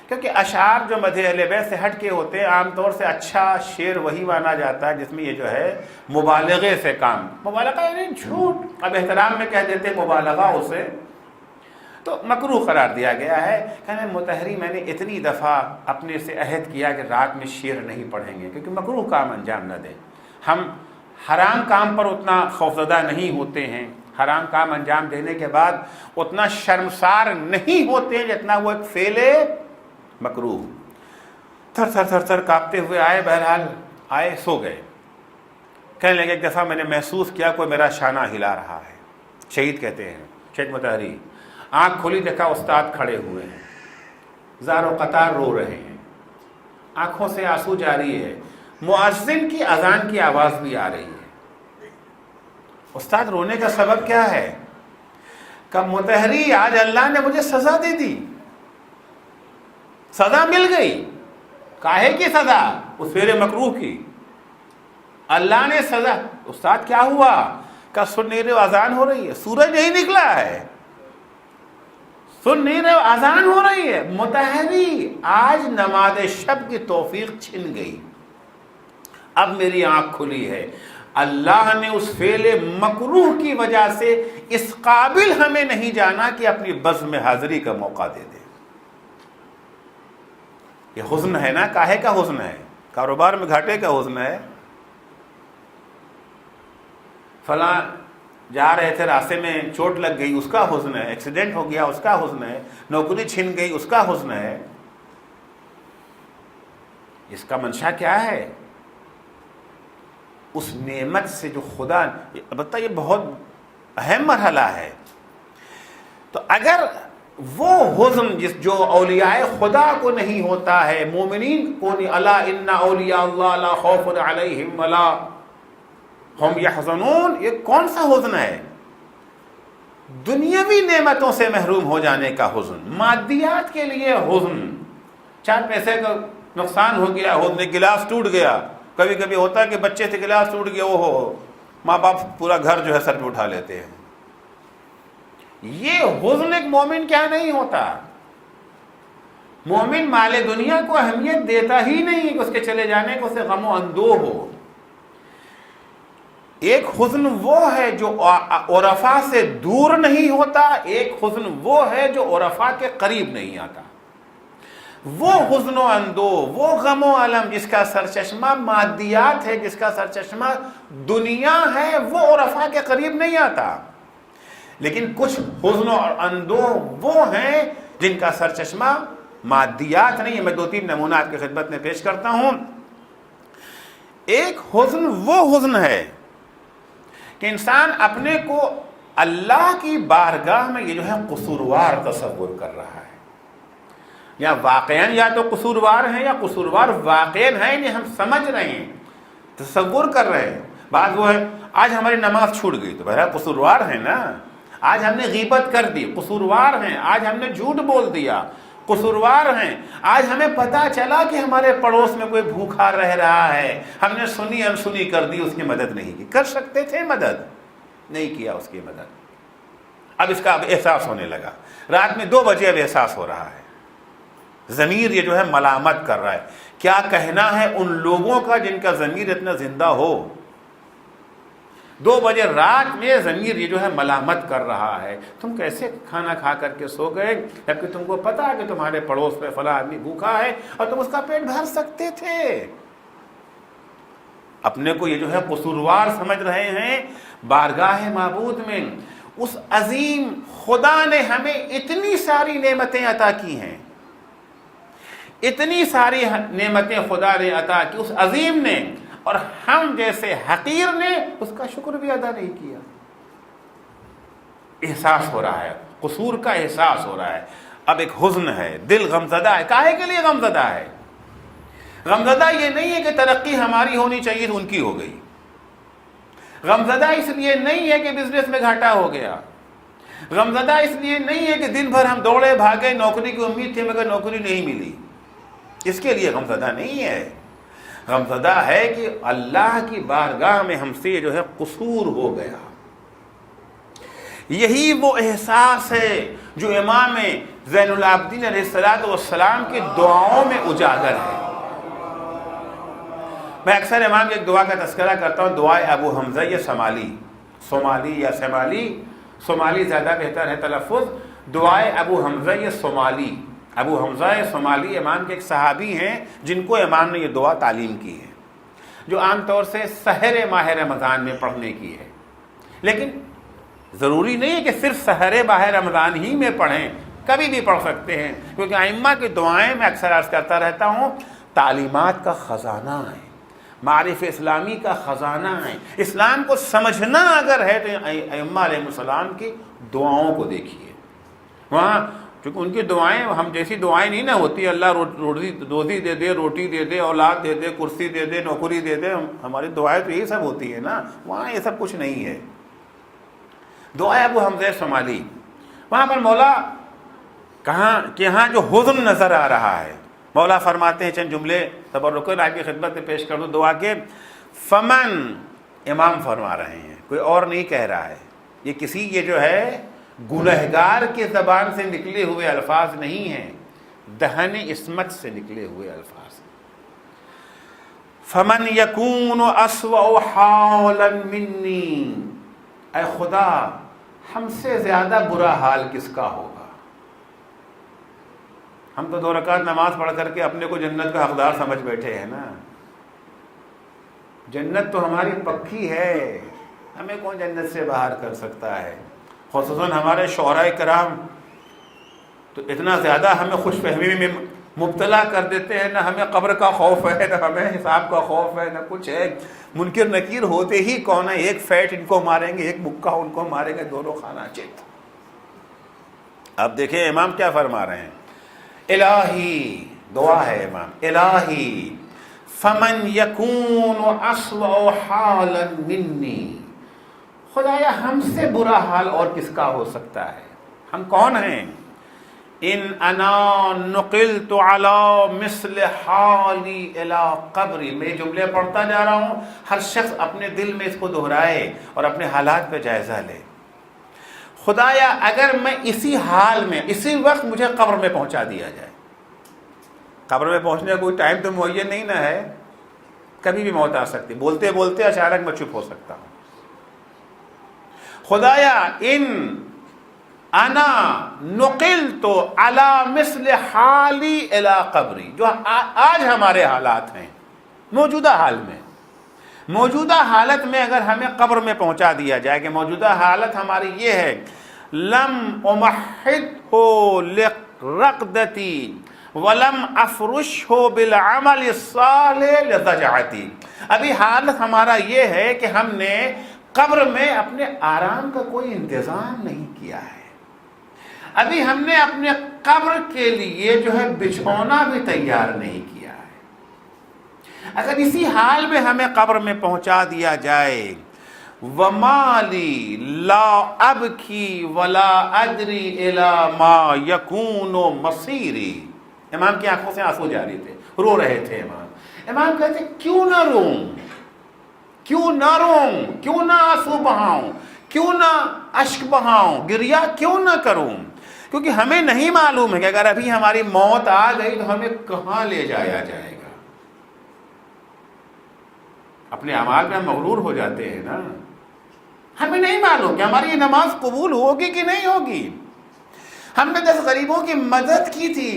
کیونکہ اشعار جو مدح اہل بیت سے ہٹ کے ہوتے ہیں عام طور سے اچھا شعر وہی مانا جاتا ہے جس میں یہ جو ہے مبالغے سے کام، مبالغہ یعنی جھوٹ، اب احترام میں کہہ دیتے مبالغہ اسے، تو مکروہ قرار دیا گیا ہے۔ کہنے مطہری میں نے اتنی دفعہ اپنے سے عہد کیا کہ رات میں شعر نہیں پڑھیں گے کیونکہ مکروہ کام انجام نہ دیں، ہم حرام کام پر اتنا خوفزدہ نہیں ہوتے ہیں، حرام کام انجام دینے کے بعد اتنا شرمسار نہیں ہوتے ہیں جتنا وہ ایک فعل مکروہ۔ تھر تھر تھر تھر کانپتے ہوئے آئے، بہرحال آئے، سو گئے۔ کہنے لگے ایک دفعہ میں نے محسوس کیا کوئی میرا شانہ ہلا رہا ہے، شہید کہتے ہیں، شہید مطہری، آنکھ کھولی دیکھا استاد کھڑے ہوئے ہیں، زار و قطار رو رہے ہیں، آنکھوں سے آنسو جاری ہے، مؤذن کی اذان کی آواز بھی آ رہی ہے۔ استاد رونے کا سبب کیا ہے؟ کہ مطہری آج اللہ نے مجھے سزا دے دی، سزا مل گئی۔ کاہے کی سزا؟ اس فعل مکروہ کی، اللہ نے سزا۔ استاد کیا ہوا؟ کہ سن نہیں رہے اذان ہو رہی ہے، سورج نہیں نکلا ہے، سن نہیں رہے اذان ہو رہی ہے۔ مطہری آج نماز شب کی توفیق چھن گئی، اب میری آنکھ کھلی ہے۔ اللہ نے اس فعل مکروہ کی وجہ سے اس قابل ہمیں نہیں جانا کہ اپنی بزم حاضری کا موقع دے دے۔ یہ حزن ہے نا، کاہے کا حزن ہے؟ کاروبار میں گھاٹے کا حزن ہے، فلاں جا رہے تھے راستے میں چوٹ لگ گئی اس کا حزن ہے، ایکسیڈنٹ ہو گیا اس کا حزن ہے، نوکری چھن گئی اس کا حزن ہے۔ اس کا منشا کیا ہے؟ اس نعمت سے جو خدا، البتہ یہ بہت اہم مرحلہ ہے۔ تو اگر وہ حزن جو اولیاء خدا کو نہیں ہوتا ہے، مومنین کو نہیں، الا ان اولیاء اللہ لا خوف علیہم ولا ہم یحزنون، یہ کون سا حزن ہے؟ دنیاوی نعمتوں سے محروم ہو جانے کا حزن، مادیات کے لیے حزن، چار پیسے کا نقصان ہو گیا، حزن، گلاس ٹوٹ گیا، کبھی کبھی ہوتا ہے کہ بچے سے گلاس ٹوٹ گیا، وہ ہو ماں باپ پورا گھر جو ہے سر پہ اٹھا لیتے ہیں۔ یہ حزن ایک مومن کیا نہیں ہوتا، مومن مال دنیا کو اہمیت دیتا ہی نہیں کہ اس کے چلے جانے کو اسے غم و اندوہ ہو۔ ایک حزن وہ ہے جو عرفاء سے دور نہیں ہوتا، ایک حزن وہ ہے جو عرفاء کے قریب نہیں آتا۔ وہ حزن و اندوہ، وہ غم و علم جس کا سرچشمہ مادیات ہے، جس کا سرچشمہ دنیا ہے، وہ عرفاء کے قریب نہیں آتا۔ لیکن کچھ حزن و اندوہ وہ ہیں جن کا سرچشمہ مادیات نہیں ہے۔ میں دو تین نمونہ آپ کی خدمت میں پیش کرتا ہوں۔ ایک حزن وہ حزن ہے کہ انسان اپنے کو اللہ کی بارگاہ میں یہ جو ہے قصوروار تصور کر رہا ہے، یا واقعاً یا تو قصوروار ہیں یا قصوروار واقعاً ہیں، یعنی ہم سمجھ رہے ہیں، تصور کر رہے ہیں۔ بعض وہ ہے آج ہماری نماز چھوٹ گئی تو بہرحال قصوروار ہیں نا، آج ہم نے غیبت کر دی، قصوروار ہیں، آج ہم نے جھوٹ بول دیا، قصوروار ہیں، آج ہمیں پتا چلا کہ ہمارے پڑوس میں کوئی بھوکا رہ رہا ہے، ہم نے سنی انسنی کر دی، اس کی مدد نہیں کی، کر سکتے تھے مدد، نہیں کیا اس کی مدد۔ اب اس کا اب احساس ہونے لگا، رات میں 2 بجے اب احساس ہو رہا ہے، ضمیر یہ جو ہے ملامت کر رہا ہے۔ کیا کہنا ہے ان لوگوں کا جن کا ضمیر اتنا زندہ ہو؟ 2 بجے رات میں ضمیر یہ جو ہے ملامت کر رہا ہے، تم کیسے کھانا کھا کر کے سو گئے جبکہ تم کو پتا ہے کہ تمہارے پڑوس میں فلاں آدمی بھوکا ہے اور تم اس کا پیٹ بھر سکتے تھے۔ اپنے کو یہ جو ہے قصوروار سمجھ رہے ہیں بارگاہ معبود میں۔ اس عظیم خدا نے ہمیں اتنی ساری نعمتیں عطا کی ہیں، اتنی ساری نعمتیں خدا نے عطا کی اس عظیم نے، اور ہم جیسے حقیر نے اس کا شکر بھی ادا نہیں کیا۔ احساس ہو رہا ہے، قصور کا احساس ہو رہا ہے۔ اب ایک حزن ہے، دل غمزدہ ہے۔ کاہے کے لیے غمزدہ ہے؟ غمزدہ یہ نہیں ہے کہ ترقی ہماری ہونی چاہیے تو ان کی ہو گئی، غمزدہ اس لیے نہیں ہے کہ بزنس میں گھاٹا ہو گیا، غمزدہ اس لیے نہیں ہے کہ دن بھر ہم دوڑے بھاگے، نوکری کی امید تھی مگر نوکری نہیں ملی، اس کے لیے غمزدہ نہیں ہے۔ غمزدہ ہے کہ اللہ کی بارگاہ میں ہم سے جو ہے قصور ہو گیا۔ یہی وہ احساس ہے جو امام زین العابدین علیہ السلام کی دعاؤں میں اجاگر ہے۔ میں اکثر امام کی ایک دعا کا تذکرہ کرتا ہوں، دعائے ابو حمزہ صومالی یا صومالی زیادہ بہتر ہے تلفظ، دعائے ابو حمزہ صومالی۔ ابو حمزہ صومالی امام کے ایک صحابی ہیں جن کو امام نے یہ دعا تعلیم کی ہے، جو عام طور سے سحر ماہ رمضان میں پڑھنے کی ہے، لیکن ضروری نہیں ہے کہ صرف سحر ماہ رمضان ہی میں پڑھیں، کبھی بھی پڑھ سکتے ہیں، کیونکہ ائمہ کی دعائیں میں اکثر عرض کرتا رہتا ہوں تعلیمات کا خزانہ ہے، معرف اسلامی کا خزانہ ہے۔ اسلام کو سمجھنا اگر ہے تو ائمہ علیہ السلام کی دعاؤں کو دیکھیے، وہاں چونکہ ان کی دعائیں ہم جیسی دعائیں نہیں نہ ہوتی، اللہ روزی دے دے، روٹی دے دے، اولاد دے دے، کرسی دے دے، نوکری دے دے، ہماری دعائیں تو یہی سب ہوتی ہے نا، وہاں یہ سب کچھ نہیں ہے۔ دعائے ابو حمزہ صومالی، وہاں پر مولا یہاں جو حزن نظر آ رہا ہے، مولا فرماتے ہیں، چند جملے تبرکن آپ کی خدمت میں پیش کر دوں دعا کے، فمن، امام فرما رہے ہیں، کوئی اور نہیں کہہ رہا ہے، یہ کسی یہ جو ہے گنہگار کی زبان سے نکلے ہوئے الفاظ نہیں ہیں، دہن عصمت سے نکلے ہوئے الفاظ۔ فمن یکون اسوأ حالا منی، اے خدا ہم سے زیادہ برا حال کس کا ہوگا؟ ہم تو 2 رکعت نماز پڑھ کر کے اپنے کو جنت کا حقدار سمجھ بیٹھے ہیں نا، جنت تو ہماری پکی ہے، ہمیں کون جنت سے باہر کر سکتا ہے؟ خصوصاً ہمارے شعراء کرام تو اتنا زیادہ ہمیں خوش فہمی میں مبتلا کر دیتے ہیں، نہ ہمیں قبر کا خوف ہے، نہ ہمیں حساب کا خوف ہے، نہ کچھ ہے، منکر نکیر ہوتے ہی کون ہے، ایک فیٹ ان کو ماریں گے، ایک مکہ ان کو ماریں گے، دونوں کھانا چت۔ اب دیکھیں امام کیا فرما رہے ہیں، الہی، دعا ہے امام، الہی فمن یکون اسوأ حالا منی، خدایا ہم سے برا حال اور کس کا ہو سکتا ہے؟ ہم کون ہیں؟ ان انا نقلت علی مثل حالی الی قبری، میں جملے پڑھتا جا رہا ہوں، ہر شخص اپنے دل میں اس کو دہرائے اور اپنے حالات پہ جائزہ لے۔ خدایا اگر میں اسی حال میں اسی وقت مجھے قبر میں پہنچا دیا جائے، قبر میں پہنچنے کا کوئی ٹائم تو معین نہیں نہ ہے، کبھی بھی موت آ سکتی، بولتے بولتے اچانک میں چپ ہو سکتا ہوں۔ خدایا ان انا نقلت علی مثل حالی الی قبری، جو آج ہمارے حالات ہیں، موجودہ حال میں، موجودہ حالت میں اگر ہمیں قبر میں پہنچا دیا جائے کہ موجودہ حالت ہماری یہ ہے، لم امحد لرقدتی ولم افرش بالعمل الصالح لضجعتی، ابھی حالت ہمارا یہ ہے کہ ہم نے قبر میں اپنے آرام کا کوئی انتظام نہیں کیا ہے، ابھی ہم نے اپنے قبر کے لیے جو ہے بچھونا بھی تیار نہیں کیا ہے۔ اگر اسی حال میں ہمیں قبر میں پہنچا دیا جائے، وَمَا لِي لَا أَبْكِي وَلَا أَدْرِي إِلَى مَا يَكُونُ مَصِيرِي، امام کی آنکھوں سے آنسو جاری تھے، رو رہے تھے امام کہتے کیوں نہ روں، کیوں نہ روں، کیوں نہ آنسو بہاؤں، کیوں نہ اشک بہاؤں، گریہ کیوں نہ کروں، کیونکہ ہمیں نہیں معلوم ہے کہ اگر ابھی ہماری موت آ گئی تو ہمیں کہاں لے جایا جائے گا۔ اپنے اعمال میں ہم مغرور ہو جاتے ہیں نا، ہمیں نہیں معلوم کہ ہماری یہ نماز قبول ہوگی کہ نہیں ہوگی، ہم نے 10 غریبوں کی مدد کی تھی،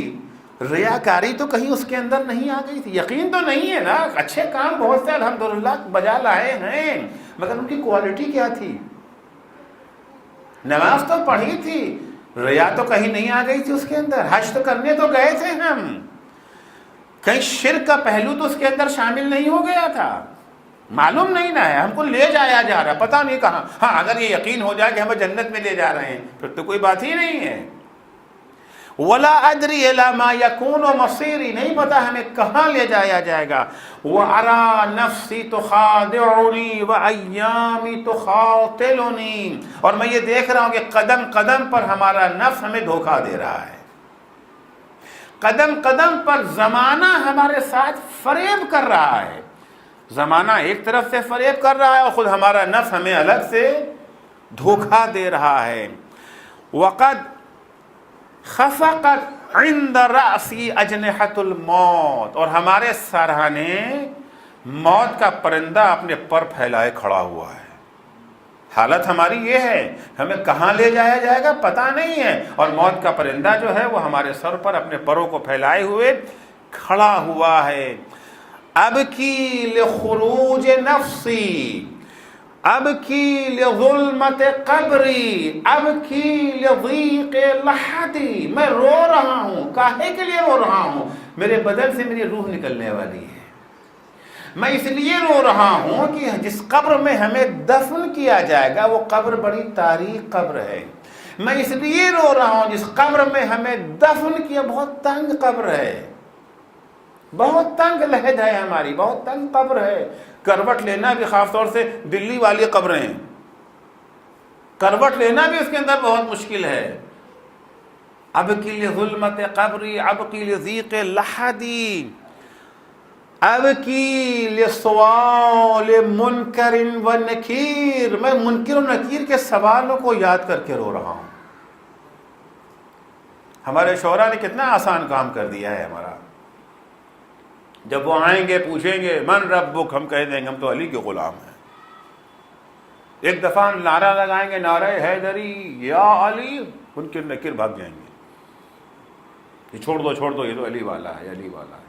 ریاکاری تو کہیں اس کے اندر نہیں آ گئی تھی، یقین تو نہیں ہے نا، اچھے کام بہت سے الحمدللہ بجا لائے ہیں، مگر ان کی کوالٹی کیا تھی؟ نماز تو پڑھی تھی، ریا تو کہیں نہیں آ گئی تھی اس کے اندر، حج تو کرنے تو گئے تھے ہم، کہیں شرک کا پہلو تو اس کے اندر شامل نہیں ہو گیا تھا، معلوم نہیں نہ ہے، ہم کو لے جایا جا رہا پتہ نہیں کہاں۔ ہاں اگر یہ یقین ہو جائے کہ ہمیں جنت میں لے جا رہے ہیں پھر تو کوئی بات ہی نہیں ہے۔ ولا ادری الی ما یکون مصیری، نہیں پتا ہمیں کہاں لے جایا جائے گا، وارا نفسی تخادعنی وایامی تخاطلنی، اور میں یہ دیکھ رہا ہوں کہ قدم قدم پر ہمارا نفس ہمیں دھوکہ دے رہا ہے، قدم قدم پر زمانہ ہمارے ساتھ فریب کر رہا ہے، زمانہ ایک طرف سے فریب کر رہا ہے اور خود ہمارا نفس ہمیں الگ سے دھوکہ دے رہا ہے۔ وقد خفقت عند رأسی اجنحۃ الموت، اور ہمارے سرہانے موت کا پرندہ اپنے پر پھیلائے کھڑا ہوا ہے۔ حالت ہماری یہ ہے، ہمیں کہاں لے جایا جائے گا پتہ نہیں ہے، اور موت کا پرندہ جو ہے وہ ہمارے سر پر اپنے پروں کو پھیلائے ہوئے کھڑا ہوا ہے۔ اب کی لخروج نفسی، اب کی لظلمت قبری، اب کی لضیق لحدی، میں رو رہا ہوں، کاہے کے لیے رو رہا ہوں؟ میرے بدن سے میری روح نکلنے والی ہے، میں اس لیے رو رہا ہوں کہ جس قبر میں ہمیں دفن کیا جائے گا وہ قبر بڑی تاریک قبر ہے، میں اس لیے رو رہا ہوں جس قبر میں ہمیں دفن کیا بہت تنگ قبر ہے، بہت تنگ لحد ہے ہماری، بہت تنگ قبر ہے، کروٹ لینا بھی خاص طور سے دلی والی قبریں، کروٹ لینا بھی اس کے اندر بہت مشکل ہے۔ اب کی لظلمت قبری، اب کی لضیق لحدی، اب کی لسوال منکر و نکیر، میں منکر و نکیر کے سوالوں کو یاد کر کے رو رہا ہوں۔ ہمارے شعراء نے کتنا آسان کام کر دیا ہے ہمارا، جب وہ آئیں گے پوچھیں گے من ربک، ہم کہہ دیں گے ہم تو علی کے غلام ہیں۔ ایک دفعہ نعرہ لگائیں گے نعرہ حیدری یا علی، منکر نکیر بھاگ جائیں گے، یہ چھوڑ دو یہ تو علی والا ہے، علی والا ہے۔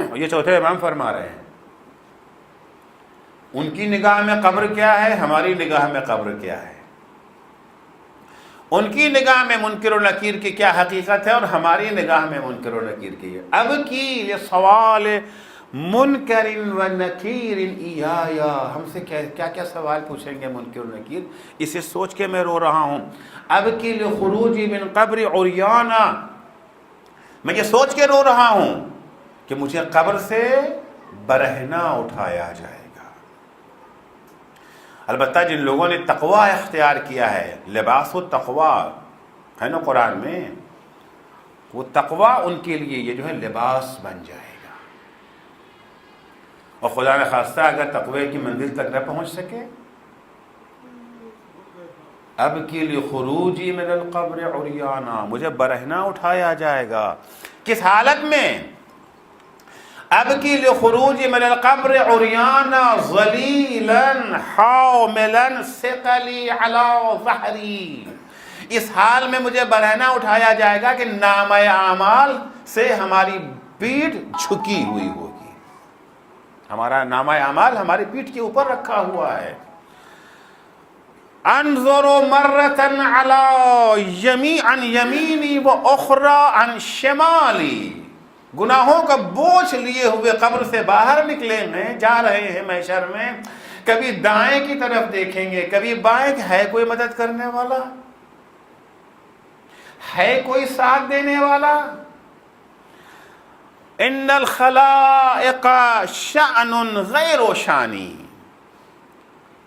اور یہ چوتھے امام فرما رہے ہیں، ان کی نگاہ میں قبر کیا ہے، ہماری نگاہ میں قبر کیا ہے، ان کی نگاہ میں منکر و نکیر کی کیا حقیقت ہے اور ہماری نگاہ میں منکر و نکیر کی ہے۔ اب کی سوال منکر و نکیر ایایا، ہم سے کیا کیا سوال پوچھیں گے منکر و نکیر، اسے سوچ کے میں رو رہا ہوں۔ اب کی لخروجی من قبر عریانا، میں یہ سوچ کے رو رہا ہوں کہ مجھے قبر سے برہنہ اٹھایا جائے گا۔ البتہ جن لوگوں نے تقوی اختیار کیا ہے، لباس التقوی ہے نا قرآن میں، وہ تقوی ان کے لیے یہ جو ہے لباس بن جائے گا، اور خدا نے خواستہ اگر تقوی کی منزل تک نہ پہنچ سکے، اب کی لخروجی من القبر عریانا، مجھے برہنہ اٹھایا جائے گا، کس حالت میں؟ اب کی لخروج من القبر عریانا ذلیلا حاملا ثقلی علی ظہری، اس حال میں مجھے برہنہ اٹھایا جائے گا کہ نامہ اعمال سے ہماری پیٹھ جھکی ہوئی ہوگی، ہمارا نامہ اعمال ہماری پیٹھ کے اوپر رکھا ہوا ہے۔ انظر مرۃ علی عن یمینی و اخری عن شمالی، گناہوں کا بوجھ لیے ہوئے قبر سے باہر نکلے ہیں، جا رہے ہیں محشر میں، کبھی دائیں کی طرف دیکھیں گے کبھی بائیں، ہے کوئی مدد کرنے والا، ہے کوئی ساتھ دینے والا؟ ان الخلائق شأن غیر شانی،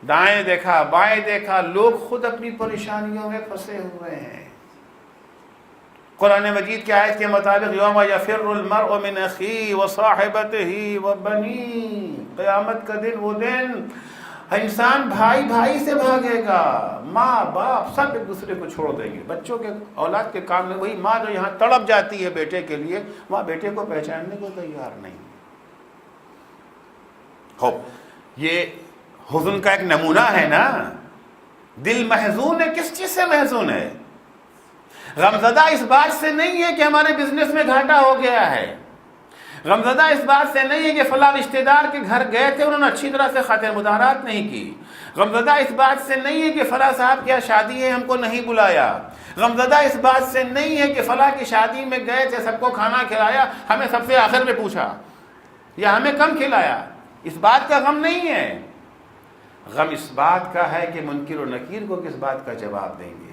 دائیں دیکھا بائیں دیکھا، لوگ خود اپنی پریشانیوں میں پھنسے ہوئے ہیں۔ قرآن مجید کی آیت کے مطابق یوم یفر المرء من اخیہ وصاحبتہ وبنیہ، قیامت کا دن وہ دن انسان بھائی بھائی سے بھاگے گا، ماں باپ سب ایک دوسرے کو چھوڑ دیں گے، بچوں کے اولاد کے کام میں وہی ماں جو یہاں تڑپ جاتی ہے بیٹے کے لیے، وہاں بیٹے کو پہچاننے کو تیار نہیں۔ ہو یہ حزن کا ایک نمونہ ہے نا، دل محزون ہے، کس چیز سے محزون ہے؟ غمزدہ اس بات سے نہیں ہے کہ ہمارے بزنس میں گھاٹا ہو گیا ہے، غمزدہ اس بات سے نہیں ہے کہ فلاں رشتہ دار کے گھر گئے تھے انہوں نے اچھی طرح سے خاطر مدارات نہیں کی، غمزدہ اس بات سے نہیں ہے کہ فلاں صاحب کی شادی ہے ہم کو نہیں بلایا، غمزدہ اس بات سے نہیں ہے کہ فلاں کی شادی میں گئے تھے سب کو کھانا کھلایا ہمیں سب سے آخر میں پوچھا یا ہمیں کم کھلایا، اس بات کا غم نہیں ہے، غم اس بات کا ہے کہ منکر و نکیر کو کس بات کا جواب دیں گے۔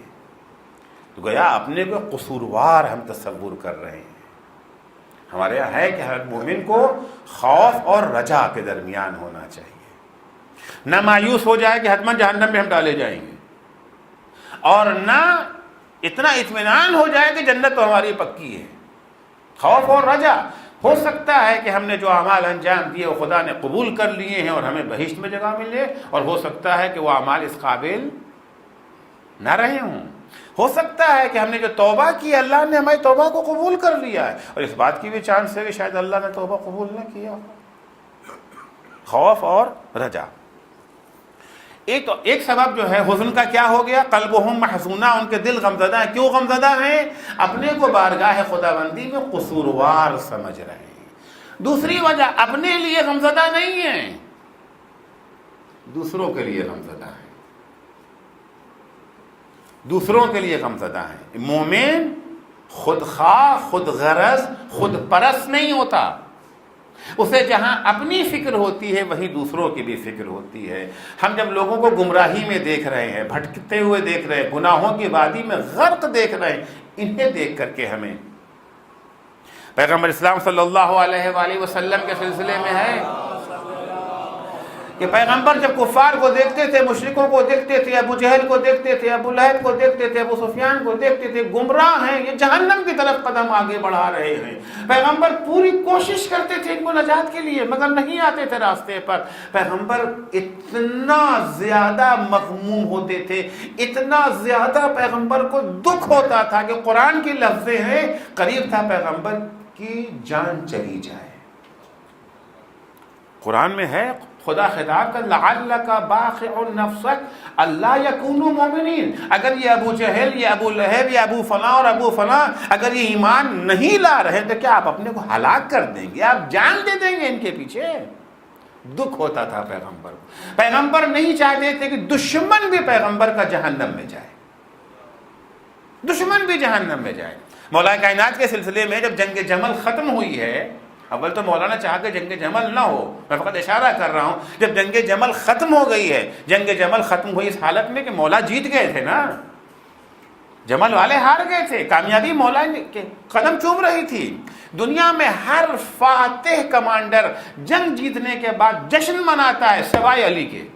تو گویا اپنے کو قصوروار ہم تصور کر رہے ہیں۔ ہمارے یہاں ہے کہ ہر مومن کو خوف اور رجا کے درمیان ہونا چاہیے، نہ مایوس ہو جائے کہ حتماً جہنم میں ہم ڈالے جائیں گے، اور نہ اتنا اطمینان ہو جائے کہ جنت تو ہماری پکی ہے۔ خوف اور رجا، ہو سکتا ہے کہ ہم نے جو اعمال انجام دیے وہ خدا نے قبول کر لیے ہیں اور ہمیں بہشت میں جگہ ملے، اور ہو سکتا ہے کہ وہ اعمال اس قابل نہ رہے ہوں۔ ہو سکتا ہے کہ ہم نے جو توبہ کی اللہ نے ہماری توبہ کو قبول کر لیا ہے، اور اس بات کی بھی چانس ہے کہ شاید اللہ نے توبہ قبول نہ کیا ہو۔ خوف اور رجا۔ ایک سبب جو ہے حزن کا کیا ہو گیا؟ قلبہم محزونہ، ان کے دل غمزدہ ہیں۔ کیوں غمزدہ ہیں؟ اپنے کو بارگاہ خداوندی میں قصوروار سمجھ رہے ہیں۔ دوسری وجہ اپنے لیے غمزدہ نہیں ہیں، دوسروں کے لیے غمزدہ ہیں، دوسروں کے لیے غمزدہ ہیں۔ مومن خود خواہ، خود غرض، خود پرست نہیں ہوتا، اسے جہاں اپنی فکر ہوتی ہے وہیں دوسروں کی بھی فکر ہوتی ہے۔ ہم جب لوگوں کو گمراہی میں دیکھ رہے ہیں، بھٹکتے ہوئے دیکھ رہے ہیں، گناہوں کی وادی میں غرق دیکھ رہے ہیں، انہیں دیکھ کر کے ہمیں پیغمبر اسلام صلی اللہ علیہ وآلہ وسلم کے سلسلے میں ہے کہ پیغمبر جب کفار کو دیکھتے تھے، مشرکوں کو دیکھتے تھے، ابو جہل کو دیکھتے تھے، ابو لہب کو دیکھتے تھے، ابو سفیان کو دیکھتے تھے، گمراہ ہیں، یہ جہنم کی طرف قدم آگے بڑھا رہے ہیں۔ پیغمبر پوری کوشش کرتے تھے ان کو نجات کے لیے، مگر نہیں آتے تھے راستے پر۔ پیغمبر اتنا زیادہ مغموم ہوتے تھے، اتنا زیادہ پیغمبر کو دکھ ہوتا تھا کہ قرآن کی لفظیں ہیں، قریب تھا پیغمبر کی جان چلی جائے۔ قرآن میں ہے، خدا خطاب کا لعلک باخع نفسک اللہ یکونوا مومنین، اگر یہ ابو جہل، یہ ابو لہب، یہ ابو فلاں اور ابو فلاں اگر یہ ایمان نہیں لا رہے تو کیا آپ اپنے کو ہلاک کر دیں گے؟ آپ جان دے دیں گے ان کے پیچھے؟ دکھ ہوتا تھا پیغمبر کو۔ پیغمبر نہیں چاہتے تھے کہ دشمن بھی پیغمبر کا جہنم میں جائے، دشمن بھی جہنم میں جائے۔ مولا کائنات کے سلسلے میں جب جنگ جمل ختم ہوئی ہے، اول تو مولانا چاہا کہ جنگ جمل نہ ہو، میں فقط اشارہ کر رہا ہوں، جب جنگ جمل ختم ہو گئی ہے، جنگ جمل ختم ہوئی اس حالت میں کہ مولا جیت گئے تھے نا، جمل والے ہار گئے تھے، کامیابی مولا کے قدم چوم رہی تھی۔ دنیا میں ہر فاتح کمانڈر جنگ جیتنے کے بعد جشن مناتا ہے سوائے علی کے،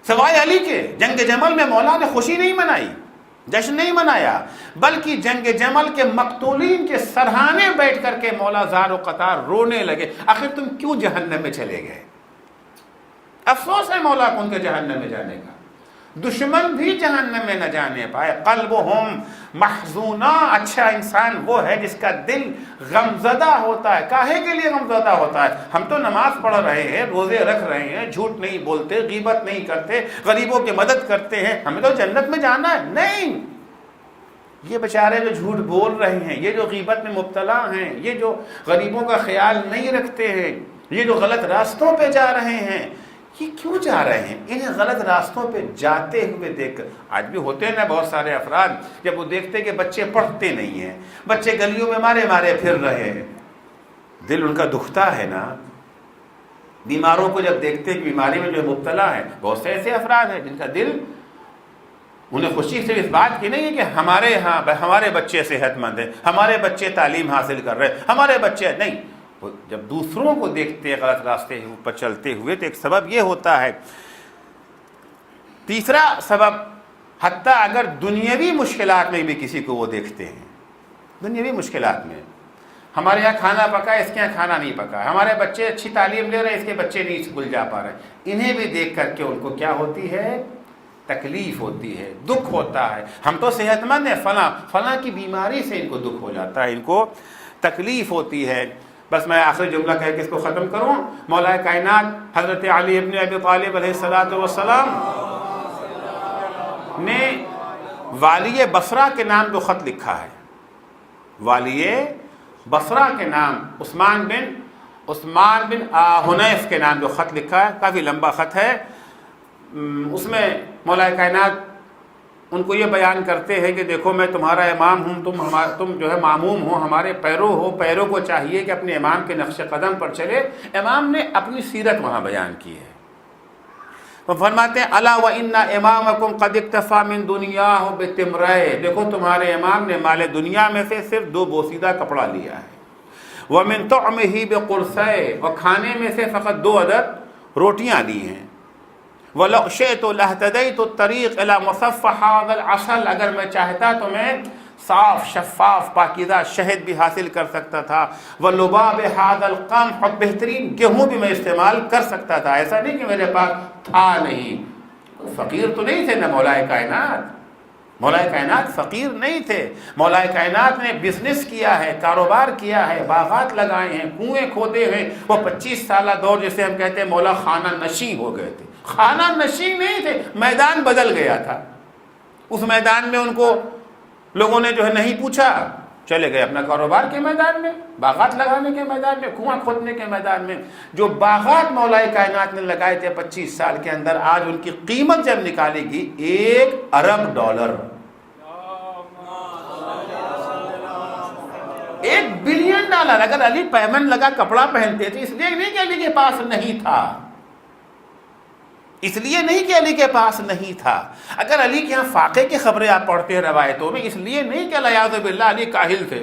سوائے علی کے۔ جنگ جمل میں مولا نے خوشی نہیں منائی، جشن نہیں منایا، بلکہ جنگ جمل کے مقتولین کے سرہانے بیٹھ کر کے مولا زار و قطار رونے لگے، آخر تم کیوں جہنم میں چلے گئے؟ افسوس ہے مولا کو ان کے جہنم میں جانے کا، دشمن بھی جہنم میں نہ جانے پائے۔ قلبہم محزونہ، اچھا انسان وہ ہے جس کا دل غمزدہ ہوتا ہے۔ کاہے کے لیے غمزدہ ہوتا ہے؟ ہم تو نماز پڑھ رہے ہیں، روزے رکھ رہے ہیں، جھوٹ نہیں بولتے، غیبت نہیں کرتے، غریبوں کی مدد کرتے ہیں، ہمیں تو جنت میں جانا ہے۔ نہیں، یہ بیچارے جو جھوٹ بول رہے ہیں، یہ جو غیبت میں مبتلا ہیں، یہ جو غریبوں کا خیال نہیں رکھتے ہیں، یہ جو غلط راستوں پہ جا رہے ہیں، یہ کیوں جا رہے ہیں؟ انہیں غلط راستوں پہ جاتے ہوئے دیکھ کر، آج بھی ہوتے ہیں نا بہت سارے افراد، جب وہ دیکھتے کہ بچے پڑھتے نہیں ہیں، بچے گلیوں میں مارے مارے پھر رہے ہیں، دل ان کا دکھتا ہے نا۔ بیماروں کو جب دیکھتے کہ بیماری میں جو مبتلا ہے، بہت سے ایسے افراد ہیں جن کا دل، انہیں خوشی سے اس بات کی نہیں ہے کہ ہمارے ہاں ہمارے بچے صحت مند ہیں، ہمارے بچے تعلیم حاصل کر رہے ہیں، ہمارے بچے نہیں۔ جب دوسروں کو دیکھتے ہیں غلط راستے پر چلتے ہوئے تو ایک سبب یہ ہوتا ہے۔ تیسرا سبب، حتیٰ اگر دنیاوی مشکلات میں بھی کسی کو وہ دیکھتے ہیں، دنیاوی مشکلات میں، ہمارے یہاں کھانا پکا، اس کے یہاں کھانا نہیں پکا، ہمارے بچے اچھی تعلیم لے رہے ہیں، اس کے بچے نہیں اسکول جا پا رہے، انہیں بھی دیکھ کر کے ان کو کیا ہوتی ہے؟ تکلیف ہوتی ہے، دکھ ہوتا ہے۔ ہم تو صحت مند ہیں، فلاں کی بیماری سے ان کو دکھ ہو جاتا ہے، ان کو تکلیف ہوتی ہے۔ بس میں آخری جملہ کہہ کے اس کو ختم کروں۔ مولا کائنات حضرت علی ابن ابی طالب علیہ السلام نے والی بصرہ کے نام جو خط لکھا ہے، والی بصرہ کے نام عثمان بن حنیف کے نام جو خط لکھا ہے، کافی لمبا خط ہے، اس میں مولا کائنات ان کو یہ بیان کرتے ہیں کہ دیکھو میں تمہارا امام ہوں، تم جو ہے معموم ہو، ہمارے پیروں کو چاہیے کہ اپنے امام کے نقش قدم پر چلے۔ امام نے اپنی سیرت وہاں بیان کی ہے، وہ فرماتے ہیں الا وان امامکم قد اکتفی من دنیاہ بتمرئ، دیکھو تمہارے امام نے مال دنیا میں سے صرف 2 بوسیدہ کپڑا لیا ہے، ومن طعمہ بقرصئ، اور کھانے میں سے فقط 2 عدد روٹیاں لی ہیں، وَلَوْ شِئْتُ لَاهْتَدَيْتُ الطَّرِيقَ إِلَى مُصَفَّى هَذَا الْعَسَلِ، اگر میں چاہتا تو میں صاف شفاف پاکیزہ شہد بھی حاصل کر سکتا تھا، وَلُبَابِ هَذَا الْقَمْحِ، اور بہترین گیہوں بھی میں استعمال کر سکتا تھا، ایسا نہیں کہ میرے پاس تھا نہیں، فقیر تو نہیں تھے نا مولا کائنات، مولا کائنات فقیر نہیں تھے، مولا کائنات نے بزنس کیا ہے، کاروبار کیا ہے، باغات لگائے ہیں، کنویں کھودے ہیں، وہ 25 سالہ دور جسے ہم کہتے ہیں مولا خانہ نشیں ہو گئے تھے، خانہ نشیں نہیں تھے، میدان بدل گیا تھا، اس میدان میں ان کو لوگوں نے جو ہے نہیں پوچھا، چلے گئے اپنا کاروبار کے میدان میں، باغات لگانے کے میدان میں، کنواں کھودنے کے میدان میں، جو باغات مولا کائنات نے لگائے تھے 25 سال کے اندر، آج ان کی قیمت جب نکالے گی $1 ارب، $1 بلین۔ اگر علی پیمن لگا کپڑا پہنتے تھے، اس لیے نہیں کہ علی کے پاس نہیں تھا، اس لیے نہیں کہ علی کے پاس نہیں تھا، اگر علی کے یہاں فاقے کی خبریں آپ پڑھتے ہیں روایتوں میں، اس لیے نہیں کہ الیاذ باللہ علی کاہل تھے،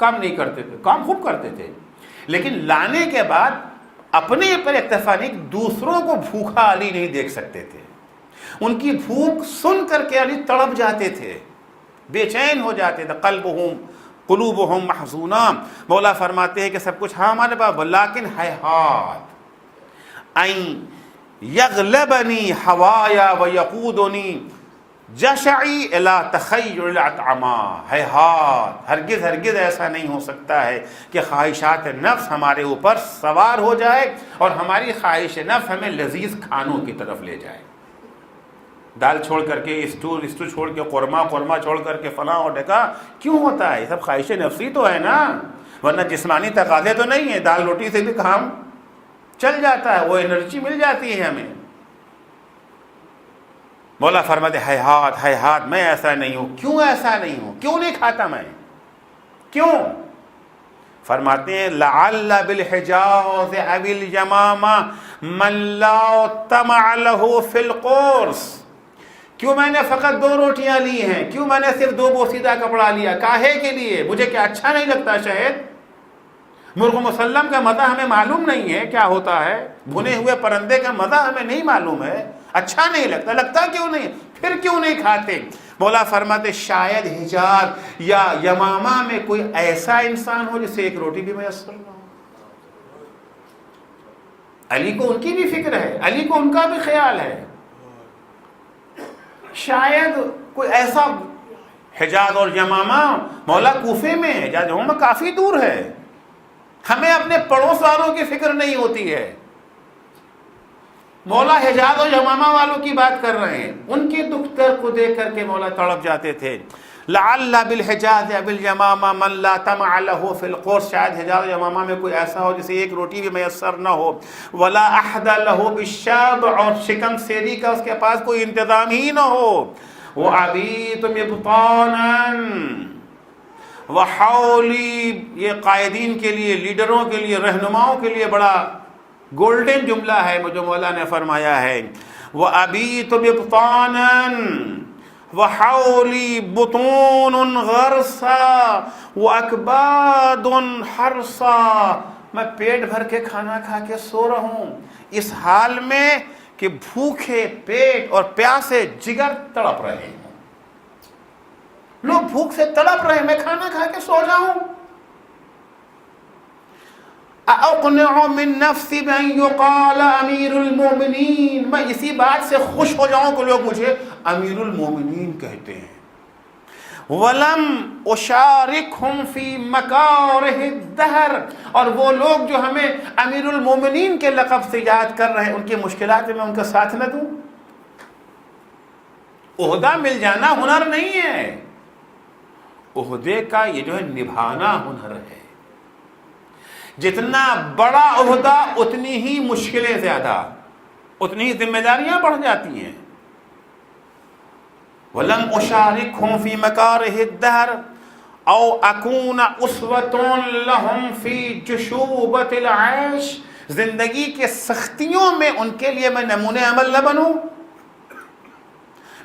کام نہیں کرتے تھے، کام خوب کرتے تھے، لیکن لانے کے بعد اپنے پر اکتفا نہیں، دوسروں کو بھوکا علی نہیں دیکھ سکتے تھے، ان کی بھوک سن کر کے علی تڑپ جاتے تھے، بے چین ہو جاتے تھے، قلوبہم محزونہ، مولا فرماتے ہیں کہ سب کچھ ہاں ہمارے پاس، ولیکن ہیہات این یغلبنی ہوایا ویقودنی جشعی الی تخیل الاطعما، ہیہات، ہرگز ہرگز ایسا نہیں ہو سکتا ہے کہ خواہشات نفس ہمارے اوپر سوار ہو جائے اور ہماری خواہش نفس ہمیں لذیذ کھانوں کی طرف لے جائے، دال چھوڑ کر کے اسٹو چھوڑ کے قورمہ چھوڑ کر کے فلاں اور ڈھکا، کیوں ہوتا ہے؟ یہ سب خواہش نفسی تو ہے نا، ورنہ جسمانی تقاضے تو نہیں ہے، دال روٹی سے بھی کام چل جاتا ہے، وہ انرجی مل جاتی ہے ہمیں۔ مولا فرماتے ہیہات ہیہات، میں ایسا نہیں ہوں، کیوں ایسا نہیں ہوں، کیوں نہیں کھاتا میں، کیوں؟ فرماتے ہیں لعل بالحجاز او الیمامہ من لا طمع له فی القرص، کیوں میں نے فقط 2 روٹیاں لی ہیں، کیوں میں نے صرف 2 بوسیدہ کپڑا لیا، کاہے کے لیے؟ مجھے کیا اچھا نہیں لگتا شہد؟ مرغ مسلم کا مزہ ہمیں معلوم نہیں ہے کیا ہوتا ہے، بھنے ہوئے پرندے کا مزہ ہمیں نہیں معلوم ہے، اچھا نہیں لگتا، لگتا کیوں نہیں؟ پھر کیوں نہیں کھاتے؟ مولا فرماتے شاید حجاز یا یمامہ میں کوئی ایسا انسان ہو جسے 1 روٹی بھی میسر نہ ہو۔ علی کو ان کی بھی فکر ہے، علی کو ان کا بھی خیال ہے، شاید کوئی ایسا، حجاز اور یمامہ مولا کوفے میں ہے، جہاں کافی دور ہے، ہمیں اپنے پڑوس والوں کی فکر نہیں ہوتی ہے، مولا حجاز اور یمامہ والوں کی بات کر رہے ہیں، ان کے دکھ درد کو دیکھ کر کے مولا تڑپ جاتے تھے۔ لعل بالحجاز بالیمامہ من لا طمع له فی القرص، شاید حجاز و یمامہ میں کوئی ایسا ہو جسے 1 روٹی بھی میسر نہ ہو، ولا احد له بالشبع، اور شکم سیری کا اس کے پاس کوئی انتظام ہی نہ ہو، وابیت مبطانا وحولی، یہ قائدین کے لیے، لیڈروں کے لیے، رہنماؤں کے لیے بڑا گولڈن جملہ ہے جو مولا نے فرمایا ہے، وابیت مبطانا وحولی بطون غرسا واکباد حرسا، میں پیٹ بھر کے کھانا کھا کے سو رہا ہوں اس حال میں کہ بھوکے پیٹ اور پیاسے جگر تڑپ رہے ہیں، لوگ بھوک سے تڑپ رہے ہیں، میں کھانا کھا کے سو جاؤں۔ اقنع من نفسی بان یقال امیر المومنین، میں اسی بات سے خوش ہو جاؤں کہ لوگ مجھے امیر المومنین کہتے ہیں، ولم اشارکہم فی مکارہ الدہر، اور وہ لوگ جو ہمیں امیر المومنین کے لقب سے یاد کر رہے ہیں، ان کی مشکلات میں ان کا ساتھ نہ دوں۔ عہدہ مل جانا ہنر نہیں ہے، عہدے کا یہ جو ہے نبھانا ہنر ہے، جتنا بڑا عہدہ اتنی ہی مشکلیں زیادہ، اتنی ہی ذمہ داریاں بڑھ جاتی ہیں۔ وَلَمْ أُشَارِكْهُمْ فِي مَكَارِهِ الدَّهْرِ أَوْ أَكُونَ أُسْوَةٌ لَهُمْ فِي جُشُوبَةِ الْعَيْشِ، زندگی کے سختیوں میں ان کے لیے میں نمونہ عمل نہ بنوں؟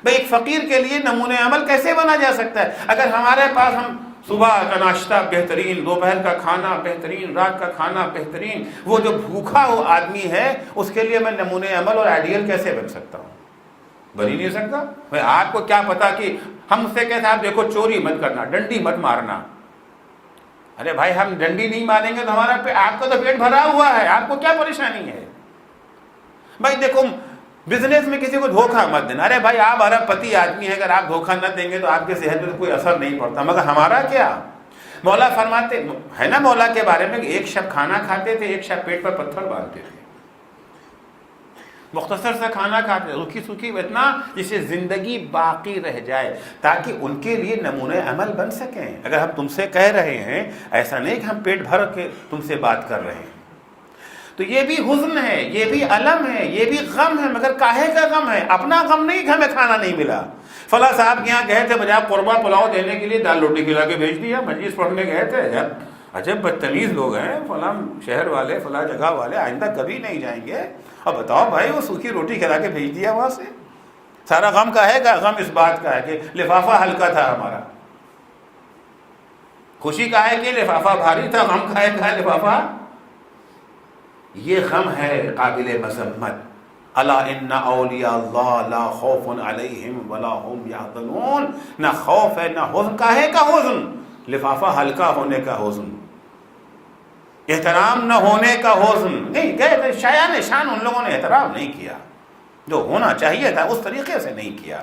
بھئی ایک فقیر کے لیے نمونہ عمل کیسے بنا جا سکتا ہے؟ اگر ہمارے پاس ہم صبح کا ناشتہ بہترین، دوپہر کا کھانا بہترین، رات کا کھانا بہترین، وہ جو بھوکا ہو آدمی ہے اس کے لیے میں نمونہ عمل اور آئیڈیل کیسے بن سکتا ہوں؟ بن ہی نہیں سکتا۔ بھئی آپ کو کیا پتا کہ ہم اس سے کہتے ہیں آپ دیکھو چوری مت کرنا، ڈنڈی مت مارنا۔ ارے بھائی ہم ڈنڈی نہیں ماریں گے تو ہمارا آپ کا تو پیٹ بھرا ہوا ہے، آپ کو کیا پریشانی ہے؟ بھائی دیکھو بزنس میں کسی کو دھوکہ مت دینا۔ ارے بھائی آپ ارب پتی آدمی ہیں، اگر آپ دھوکہ نہ دیں گے تو آپ کے صحت پہ کوئی اثر نہیں پڑتا، مگر ہمارا کیا؟ مولا فرماتے ہے نا مولا کے بارے میں کہ ایک شب کھانا کھاتے تھے، ایک شب پیٹ پر پتھر باندھتے تھے، مختصر سا کھانا کھاتے تھے، رکھی سکھی اتنا جسے زندگی باقی رہ جائے تاکہ ان کے لیے نمونہ عمل بن سکیں۔ اگر ہم تم سے کہہ رہے ہیں، ایسا نہیں کہ ہم پیٹ بھر کے تم سے بات کر رہے ہیں، تو یہ بھی حزن ہے، یہ بھی الم ہے، یہ بھی غم ہے، مگر کاہے کا غم ہے؟ اپنا غم نہیں کہ ہمیں کھانا نہیں ملا۔ فلاں صاحب کے یہاں گئے تھے، بجائے قربہ پلاؤ دینے کے لیے دال روٹی کھلا کے بھیج دیا۔ مجلس پڑھنے گئے تھے، یار عجب بدتمیز لوگ ہیں فلاں شہر والے، فلاں جگہ والے، آئندہ کبھی نہیں جائیں گے۔ اور بتاؤ بھائی وہ سوکھی روٹی کھلا کے بھیج دیا وہاں سے۔ سارا غم کاہے کا؟ غم اس بات کا ہے کہ لفافہ ہلکا تھا ہمارا۔ خوشی کا ہے کہ لفافہ بھاری تھا، غم کاہے کا ہے لفافہ؟ یہ غم ہے قابل مذمت۔ الا ان اولیاء اللہ لا خوف علیہم ولا هم یحزنون، نہ خوف ہے نہ حزن۔ کاہے کا حزن؟ لفافہ ہلکا ہونے کا حزن، احترام نہ ہونے کا حزن۔ نہیں گئے تھے شایان شان، ان لوگوں نے احترام نہیں کیا، جو ہونا چاہیے تھا اس طریقے سے نہیں کیا۔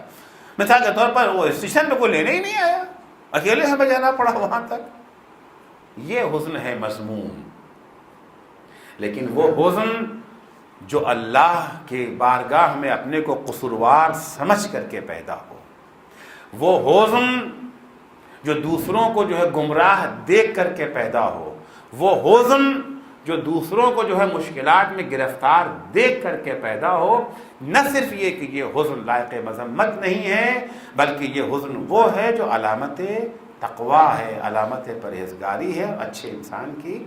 مثال کے طور پر وہ اسٹیشن پہ کوئی لینے ہی نہیں آیا، اکیلے ہمیں جانا پڑا وہاں تک۔ یہ حزن ہے مذموم۔ لیکن وہ حزن جو اللہ کے بارگاہ میں اپنے کو قصوروار سمجھ کر کے پیدا ہو، وہ حزن جو دوسروں کو جو ہے گمراہ دیکھ کر کے پیدا ہو، وہ حزن جو دوسروں کو جو ہے مشکلات میں گرفتار دیکھ کر کے پیدا ہو، نہ صرف یہ کہ یہ حزن لائق مذمت نہیں ہے، بلکہ یہ حزن وہ ہے جو علامت تقویٰ ہے، علامت پرہیزگاری ہے، اچھے انسان کی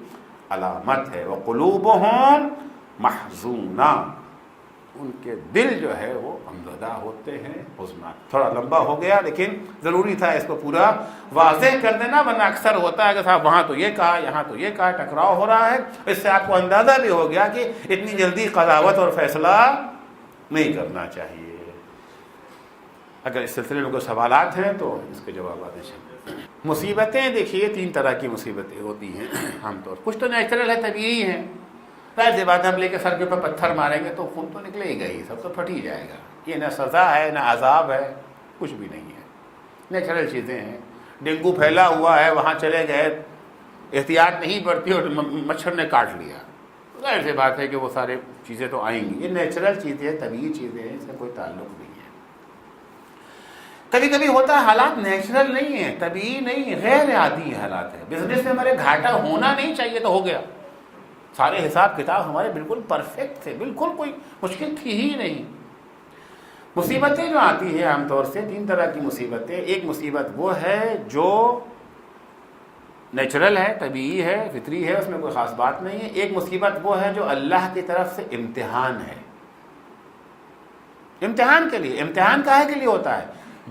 علامت ہے۔ وَقُلُوبُهُمْ مَحْزُونَةٌ، ان کے دل جو ہے وہ غمزدہ ہوتے ہیں، حزناک۔ تھوڑا لمبا ہو گیا لیکن ضروری تھا اس کو پورا واضح کر دینا، ورنہ اکثر ہوتا ہے کہ صاحب وہاں تو یہ کہا، یہاں تو یہ کہا، ٹکراؤ ہو رہا ہے۔ اس سے آپ کو اندازہ بھی ہو گیا کہ اتنی جلدی قضاوت اور فیصلہ نہیں کرنا چاہیے۔ اگر اس سلسلے میں کوئی سوالات ہیں تو اس کے جوابات ہیں۔ مصیبتیں دیکھیے تین طرح کی مصیبتیں ہوتی ہیں عام طور، کچھ تو نیچرل ہے، طبیعی ہیں۔ ظاہر سی بات ہے، ہم لے کے سر کے اوپر پتھر ماریں گے تو خون تو نکلے ہی گئی، سب تو پھٹ ہی جائے گا۔ یہ نہ سزا ہے نہ عذاب ہے، کچھ بھی نہیں ہے، نیچرل چیزیں ہیں۔ ڈینگو پھیلا ہوا ہے، وہاں چلے گئے، احتیاط نہیں برتی اور مچھر نے کاٹ لیا، ظاہر سی بات ہے کہ وہ سارے چیزیں تو آئیں گی۔ یہ نیچرل چیزیں ہیں، طبیعی چیزیں ہیں، اس سے کوئی تعلق نہیں ہے۔ کبھی کبھی ہوتا ہے حالات نیچرل نہیں ہے، طبیعی نہیں ہے، غیر عادی حالات ہے۔ بزنس میں ہمارے گھاٹا ہونا نہیں چاہیے تو ہو گیا، سارے حساب کتاب ہمارے بالکل پرفیکٹ تھے، بالکل کوئی مشکل تھی ہی نہیں۔ مصیبتیں جو آتی ہیں عام طور سے تین طرح کی مصیبتیں۔ ایک مصیبت وہ ہے جو نیچرل ہے، طبیعی ہے، فطری ہے، اس میں کوئی خاص بات نہیں ہے۔ ایک مصیبت وہ ہے جو اللہ کی طرف سے امتحان ہے۔ امتحان کے لیے، امتحان کاہے کے لیے ہوتا ہے؟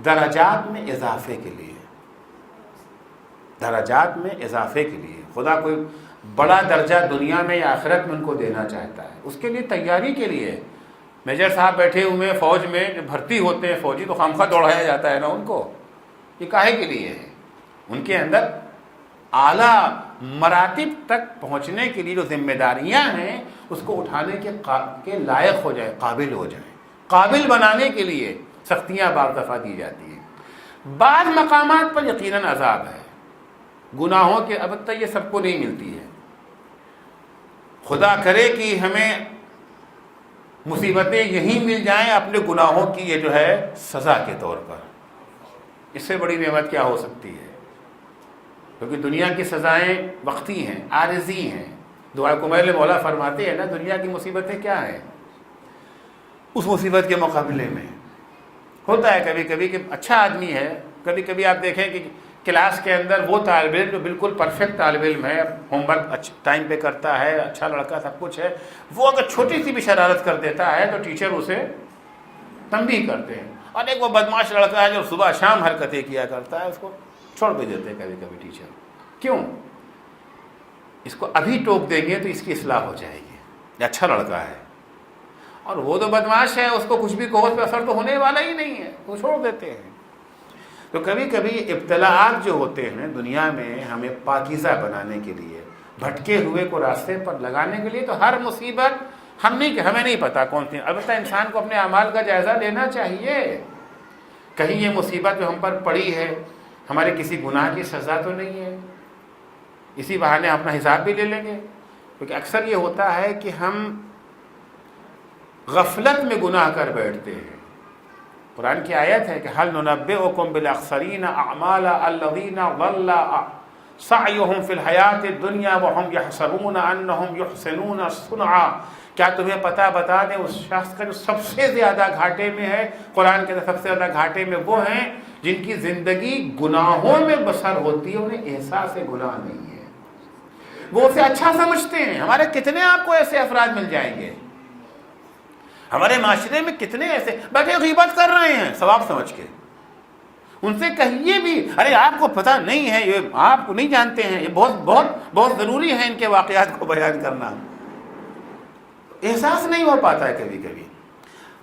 درجات میں اضافے کے لیے، درجات میں اضافے کے لیے۔ خدا کوئی بڑا درجہ دنیا میں یا آخرت میں ان کو دینا چاہتا ہے، اس کے لیے تیاری کے لیے۔ میجر صاحب بیٹھے ہوئے فوج میں جو بھرتی ہوتے ہیں فوجی، تو خامخواہ دوڑایا جاتا ہے نا ان کو، یہ کاہے کے لیے ہے؟ ان کے اندر اعلیٰ مراتب تک پہنچنے کے لیے جو ذمہ داریاں ہیں اس کو اٹھانے کے لائق ہو جائے، قابل ہو جائے۔ قابل بنانے کے لیے سختیاں بعض دفعہ دی جاتی ہیں۔ بعض مقامات پر یقیناً عذاب ہے، گناہوں کے البتہ یہ سب کو نہیں ملتی ہے۔ خدا کرے کہ ہمیں مصیبتیں یہیں مل جائیں اپنے گناہوں کی یہ جو ہے سزا کے طور پر، اس سے بڑی نعمت کیا ہو سکتی ہے؟ کیونکہ دنیا کی سزائیں وقتی ہیں، عارضی ہیں۔ دعا کمیل مولا فرماتے ہیں نا، دنیا کی مصیبتیں کیا ہیں؟ اس مصیبت کے مقابلے میں ہوتا ہے کبھی کبھی کہ اچھا آدمی ہے، کبھی کبھی آپ دیکھیں کہ کلاس کے اندر وہ طالب علم جو بالکل پرفیکٹ طالب علم ہے، ہوم ورک ٹائم پہ کرتا ہے، اچھا لڑکا سب کچھ ہے، وہ اگر چھوٹی سی بھی شرارت کر دیتا ہے تو ٹیچر اسے تنبیہ کرتے ہیں، اور ایک وہ بدماش لڑکا ہے جو صبح شام حرکتیں کیا کرتا ہے، اس کو چھوڑ بھی دیتے ہیں کبھی کبھی ٹیچر. کیوں؟ اس کو ابھی ٹوک دیں گے تو اس کی اصلاح ہو جائے گی، یہ اچھا لڑکا ہے، اور وہ تو بدماش ہے، اس کو کچھ بھی کہو اس پہ اثر تو ہونے والا ہی نہیں ہے، وہ چھوڑ دیتے ہیں. تو کبھی کبھی ابتلاءات جو ہوتے ہیں دنیا میں ہمیں پاکیزہ بنانے کے لیے، بھٹکے ہوئے کو راستے پر لگانے کے لیے، تو ہر مصیبت ہمیں نہیں پتہ کون سی. البتہ انسان کو اپنے اعمال کا جائزہ لینا چاہیے، کہیں یہ مصیبت جو ہم پر پڑی ہے ہمارے کسی گناہ کی سزا تو نہیں ہے، اسی بہانے اپنا حساب بھی لے لیں گے. کیونکہ اکثر یہ ہوتا ہے کہ ہم غفلت میں گناہ کر بیٹھتے ہیں. قرآن کی آیت ہے کہ هل ننبئکم بالاخسرین اعمالا الذین ضل سعیہم فی الحیات الدنیا وهم یحسبون انہم یحسنون صنعا. کیا تمہیں بتا دیں اس شخص کا جو سب سے زیادہ گھاٹے میں ہے؟ قرآن کے سب سے زیادہ گھاٹے میں وہ ہیں جن کی زندگی گناہوں میں بسر ہوتی ہے، انہیں احساس گناہ نہیں ہے، وہ اسے اچھا سمجھتے ہیں. ہمارے کتنے آپ کو ایسے افراد مل جائیں گے، ہمارے معاشرے میں کتنے ایسے بیٹھے غیبت کر رہے ہیں ثواب سمجھ کے. ان سے کہیے بھی ارے آپ کو پتہ نہیں ہے، یہ آپ کو نہیں جانتے ہیں، یہ بہت بہت بہت ضروری ہے ان کے واقعات کو بیان کرنا. احساس نہیں ہو پاتا ہے. کبھی کبھی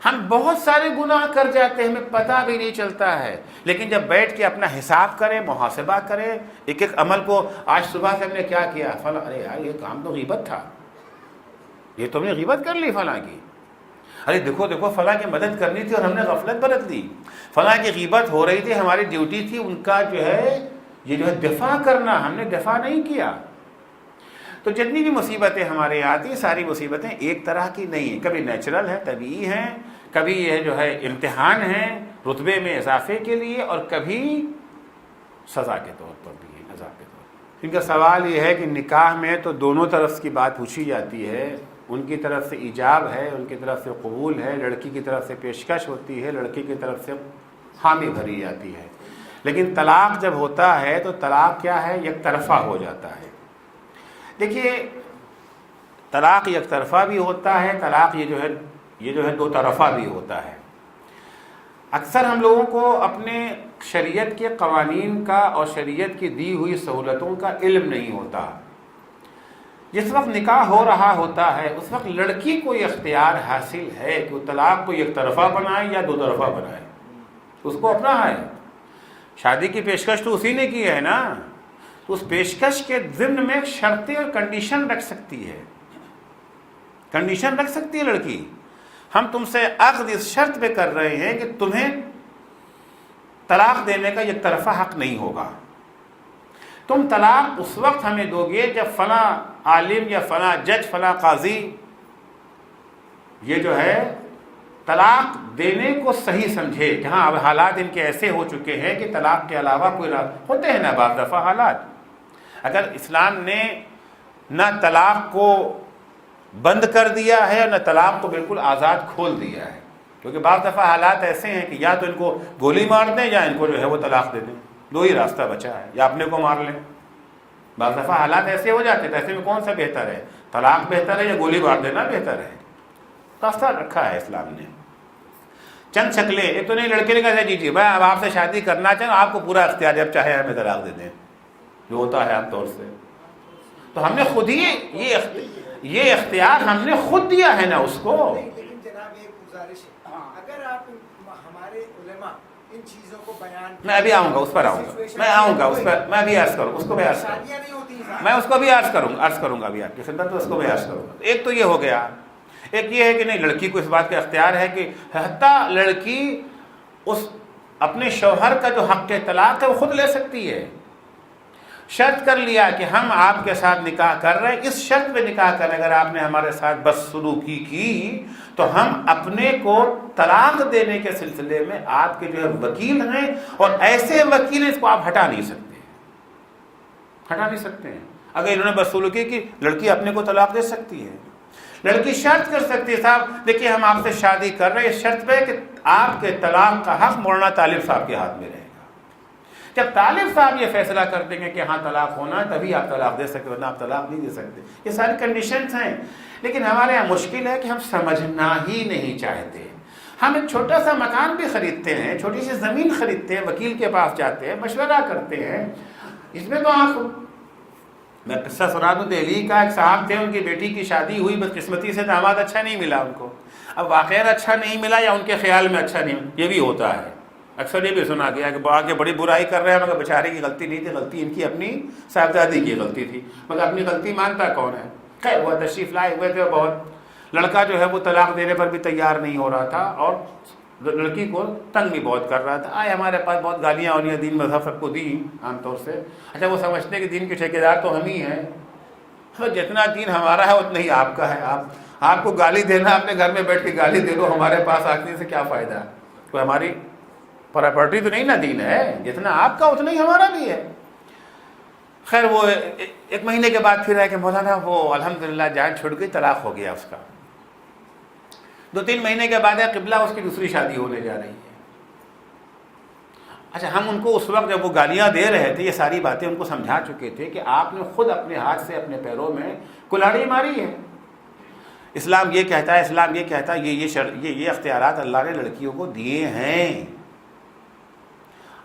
ہم بہت سارے گناہ کر جاتے ہیں، ہمیں پتہ بھی نہیں چلتا ہے، لیکن جب بیٹھ کے اپنا حساب کریں، محاسبہ کریں، ایک ایک عمل کو، آج صبح سے ہم نے کیا کیا، فلاں، ارے یار یہ کام تو غیبت تھا، یہ تو ہم نے غیبت کر لی فلاں کی، ارے دیکھو فلاں کی مدد کرنی تھی اور ہم نے غفلت برت لی، فلاں کی غیبت ہو رہی تھی، ہماری ڈیوٹی تھی ان کا جو ہے یہ دفاع کرنا، ہم نے دفاع نہیں کیا. تو جتنی بھی مصیبتیں ہمارے یہاں آتی ہیں ساری مصیبتیں ایک طرح کی نہیں ہیں، کبھی نیچرل ہیں، طبیعی ہیں، کبھی یہ جو ہے امتحان ہیں رتبے میں اضافے کے لیے، اور کبھی سزا کے طور پر بھی ہے، عذاب کے طور پر. ان کا سوال یہ ہے کہ نکاح میں تو دونوں طرف کی بات پوچھی جاتی ہے، ان کی طرف سے ایجاب ہے، ان کی طرف سے قبول ہے، لڑکی کی طرف سے پیشکش ہوتی ہے، لڑکی کی طرف سے حامی بھری جاتی ہے. لیکن طلاق جب ہوتا ہے تو طلاق کیا ہے؟ یک طرفہ ہو جاتا ہے. دیکھیے طلاق یک طرفہ بھی ہوتا ہے، طلاق یہ جو ہے دو طرفہ بھی ہوتا ہے. اکثر ہم لوگوں کو اپنے شریعت کے قوانین کا اور شریعت کی دی ہوئی سہولتوں کا علم نہیں ہوتا. جس وقت نکاح ہو رہا ہوتا ہے اس وقت لڑکی کو یہ اختیار حاصل ہے کہ وہ طلاق کو یک طرفہ بنائے یا دو طرفہ بنائے، اس کو اپنا ہے. شادی کی پیشکش تو اسی نے کی ہے نا، تو اس پیشکش کے ضمن میں ایک شرطیں اور کنڈیشن رکھ سکتی ہے، کنڈیشن رکھ سکتی ہے لڑکی. ہم تم سے عقد اس شرط پہ کر رہے ہیں کہ تمہیں طلاق دینے کا یک طرفہ حق نہیں ہوگا. تم طلاق اس وقت ہمیں دو گے جب فلاں عالم یا فلاں جج، فلاں قاضی یہ جو ہے طلاق دینے کو صحیح سمجھے. جہاں اب حالات ان کے ایسے ہو چکے ہیں کہ طلاق کے علاوہ کوئی ہوتے ہیں نا بعض دفعہ حالات. اگر اسلام نے نہ طلاق کو بند کر دیا ہے اور نہ طلاق کو بالکل آزاد کھول دیا ہے، کیونکہ بعض دفعہ حالات ایسے ہیں کہ یا تو ان کو گولی مار دیں یا ان کو جو ہے وہ طلاق دے دیں، دو ہی راستہ بچا ہے، یا اپنے کو مار لیں. بعض دفعہ حالات ایسے ہو جاتے ہیں، ایسے میں کون سا بہتر ہے؟ طلاق بہتر ہے یا گولی مار دینا بہتر ہے؟ راستہ رکھا ہے اسلام نے. چند شکلیں، ایک تو نہیں لڑکے نے کہا جی میں اب آپ سے شادی کرنا چاہوں، آپ کو پورا اختیار، جب چاہے ہمیں طلاق دے دیں، جو ہوتا ہے عام طور سے. تو ہم نے خود ہی یہ اختیار ہم نے خود دیا ہے نا اس کو. لیکن جناب ایک گزارش ہے، اگر آپ ہمارے علماء ان چیزوں کو بیان، میں ابھی آؤں گا اس پر، اس پر میں ابھی عرض کروں، اس کو بھی عرض کروں، میں اس کو بھی عرض کروں گا ابھی آپ کی خدمت میں، اس کو بھی عرض کروں گا. ایک تو یہ ہو گیا، ایک یہ ہے کہ نہیں لڑکی کو اس بات کا اختیار ہے کہ حتیٰ لڑکی اس اپنے شوہر کا جو حق طلاق ہے وہ خود لے سکتی ہے. شرط کر لیا کہ ہم آپ کے ساتھ نکاح کر رہے ہیں، اس شرط پہ نکاح کر رہے ہیں، اگر آپ نے ہمارے ساتھ بدسلوکی کی تو ہم اپنے کو طلاق دینے کے سلسلے میں آپ کے جو ہے وکیل ہیں، اور ایسے وکیل اس کو آپ ہٹا نہیں سکتے ہیں. اگر انہوں نے بدسلوکی کی، لڑکی اپنے کو طلاق دے سکتی ہے. لڑکی شرط کر سکتی ہے صاحب دیکھیے ہم آپ سے شادی کر رہے ہیں اس شرط پہ کہ آپ کے طلاق کا حق مولانا طالب صاحب کے ہاتھ میں رہے گا. جب طالب صاحب یہ فیصلہ کر دیں گے کہ ہاں طلاق ہونا ہے تبھی آپ طلاق دے سکتے، ورنہ آپ طلاق نہیں دے سکتے. یہ ساری کنڈیشنز ہیں. لیکن ہمارے یہاں مشکل ہے کہ ہم سمجھنا ہی نہیں چاہتے. ہم ایک چھوٹا سا مکان بھی خریدتے ہیں، چھوٹی سی زمین خریدتے ہیں، وکیل کے پاس جاتے ہیں، مشورہ کرتے ہیں. اس میں تو میں قصہ سنا دوں. دہلی کا ایک صاحب تھے، ان کی بیٹی کی شادی ہوئی، بدقسمتی سے داماد اچھا نہیں ملا ان کو. اب واقعہ اچھا نہیں ملا یا ان کے خیال میں اچھا نہیں ملا، یہ بھی ہوتا ہے. اکثر یہ بھی سنا گیا کہ آگے بڑی برائی کر رہے ہیں مگر بیچارے کی غلطی نہیں تھی، غلطی ان کی اپنی صاحبزادی کی غلطی تھی، مگر اپنی غلطی مانتا کون ہے. خیر وہ تشریف لائے ہوئے تھے، بہت لڑکا جو ہے وہ طلاق دینے پر بھی تیار نہیں ہو رہا تھا اور لڑکی کو تنگ بھی بہت کر رہا تھا. آئے ہمارے پاس بہت گالیاں اور دین مذہب سب کو دی عام طور سے. اچھا وہ سمجھتے کہ دین کے ٹھیکیدار تو ہم ہی ہیں، جتنا دین ہمارا ہے اتنا ہی آپ کا ہے. آپ کو گالی دینا، اپنے گھر میں بیٹھ کے گالی دے دو، ہمارے پاس آنے سے کیا فائدہ ہے؟ کوئی ہماری پراپرٹی تو نہیں نا دین ہے، جتنا آپ کا اتنا ہی ہمارا بھی ہے. خیر وہ ایک مہینے کے بعد پھر ہے کہ مولانا وہ الحمدللہ جان چھوڑ گئی، طلاق ہو گیا اس کا. 2-3 مہینے کے بعد ہے قبلہ اس کی دوسری شادی ہونے جا رہی ہے. اچھا ہم ان کو اس وقت جب وہ گالیاں دے رہے تھے یہ ساری باتیں ان کو سمجھا چکے تھے کہ آپ نے خود اپنے ہاتھ سے اپنے پیروں میں کلاڑی ماری ہے. اسلام یہ کہتا ہے، اسلام یہ کہتا ہے، یہ اختیارات اللہ نے لڑکیوں کو دیے ہیں.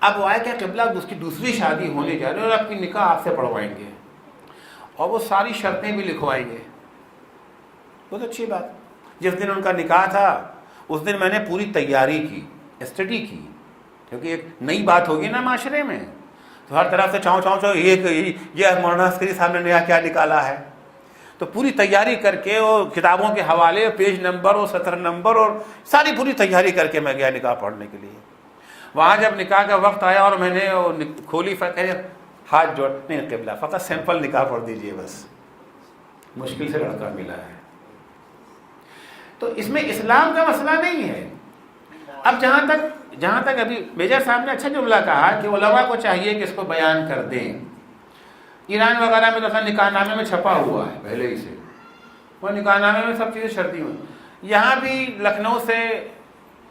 اب وہ آئے کہ قبلہ اس کی دوسری شادی ہونے جا رہی ہے اور آپ کی نکاح آپ سے پڑھوائیں گے اور وہ ساری شرطیں بھی لکھوائیں گے. بہت اچھی بات. جس دن ان کا نکاح تھا اس دن میں نے پوری تیاری کی، اسٹڈی کی، کیونکہ ایک نئی بات ہوگی نا معاشرے میں، تو ہر طرف سے چاؤں چاؤں چاؤں یہ مولانا عسکری صاحب نے نیا کیا نکالا ہے. تو پوری تیاری کر کے اور کتابوں کے حوالے، پیج نمبر اور سطر نمبر اور ساری پوری تیاری کر کے میں گیا نکاح پڑھنے کے لیے. وہاں جب نکاح کا وقت آیا اور میں نے کھولی ہاتھ جوڑ، نہیں قبلہ فقط سمپل نکاح پڑھ دیجئے بس، مشکل سے لڑکا ملا ہے. تو اس میں اسلام کا مسئلہ نہیں ہے. اب جہاں تک ابھی میجر صاحب نے اچھا جملہ کہا کہ علماء کو چاہیے کہ اس کو بیان کر دیں. ایران وغیرہ میں تو نکاح نامے میں چھپا ہوا ہے پہلے ہی سے، وہ نکاح نامے میں سب چیزیں شرطی ہوئی. یہاں بھی لکھنؤ سے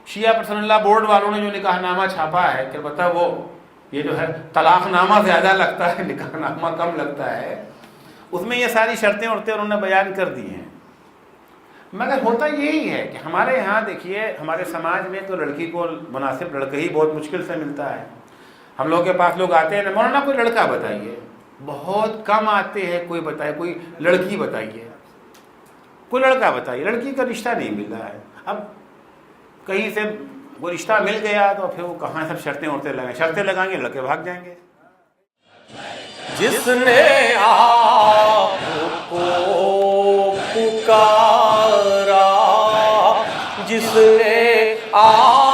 شیعہ پرسنل لا بورڈ والوں نے جو نکاح نامہ چھاپا ہے کہ بتا وہ یہ جو ہے طلاق نامہ زیادہ لگتا ہے، نکاح نامہ کم لگتا ہے، اس میں یہ ساری شرطیں انہوں نے بیان کر دی ہیں. مگر ہوتا یہی ہے کہ ہمارے یہاں دیکھیے ہمارے سماج میں تو لڑکی کو مناسب لڑکا ہی بہت مشکل سے ملتا ہے. ہم لوگ کے پاس لوگ آتے ہیں، مولانا کوئی لڑکا بتائیے، بہت کم آتے ہیں کوئی بتائے، کوئی لڑکی بتائیے، کوئی لڑکا بتائیے، لڑکی کا رشتہ نہیں مل رہا ہے. اب کہیں سے وہ رشتہ مل گیا تو پھر وہ کہاں سب شرطیں لگائیں گے، لڑکے بھاگ جائیں گے. جس نے آپ کو پکارا، جس نے آپ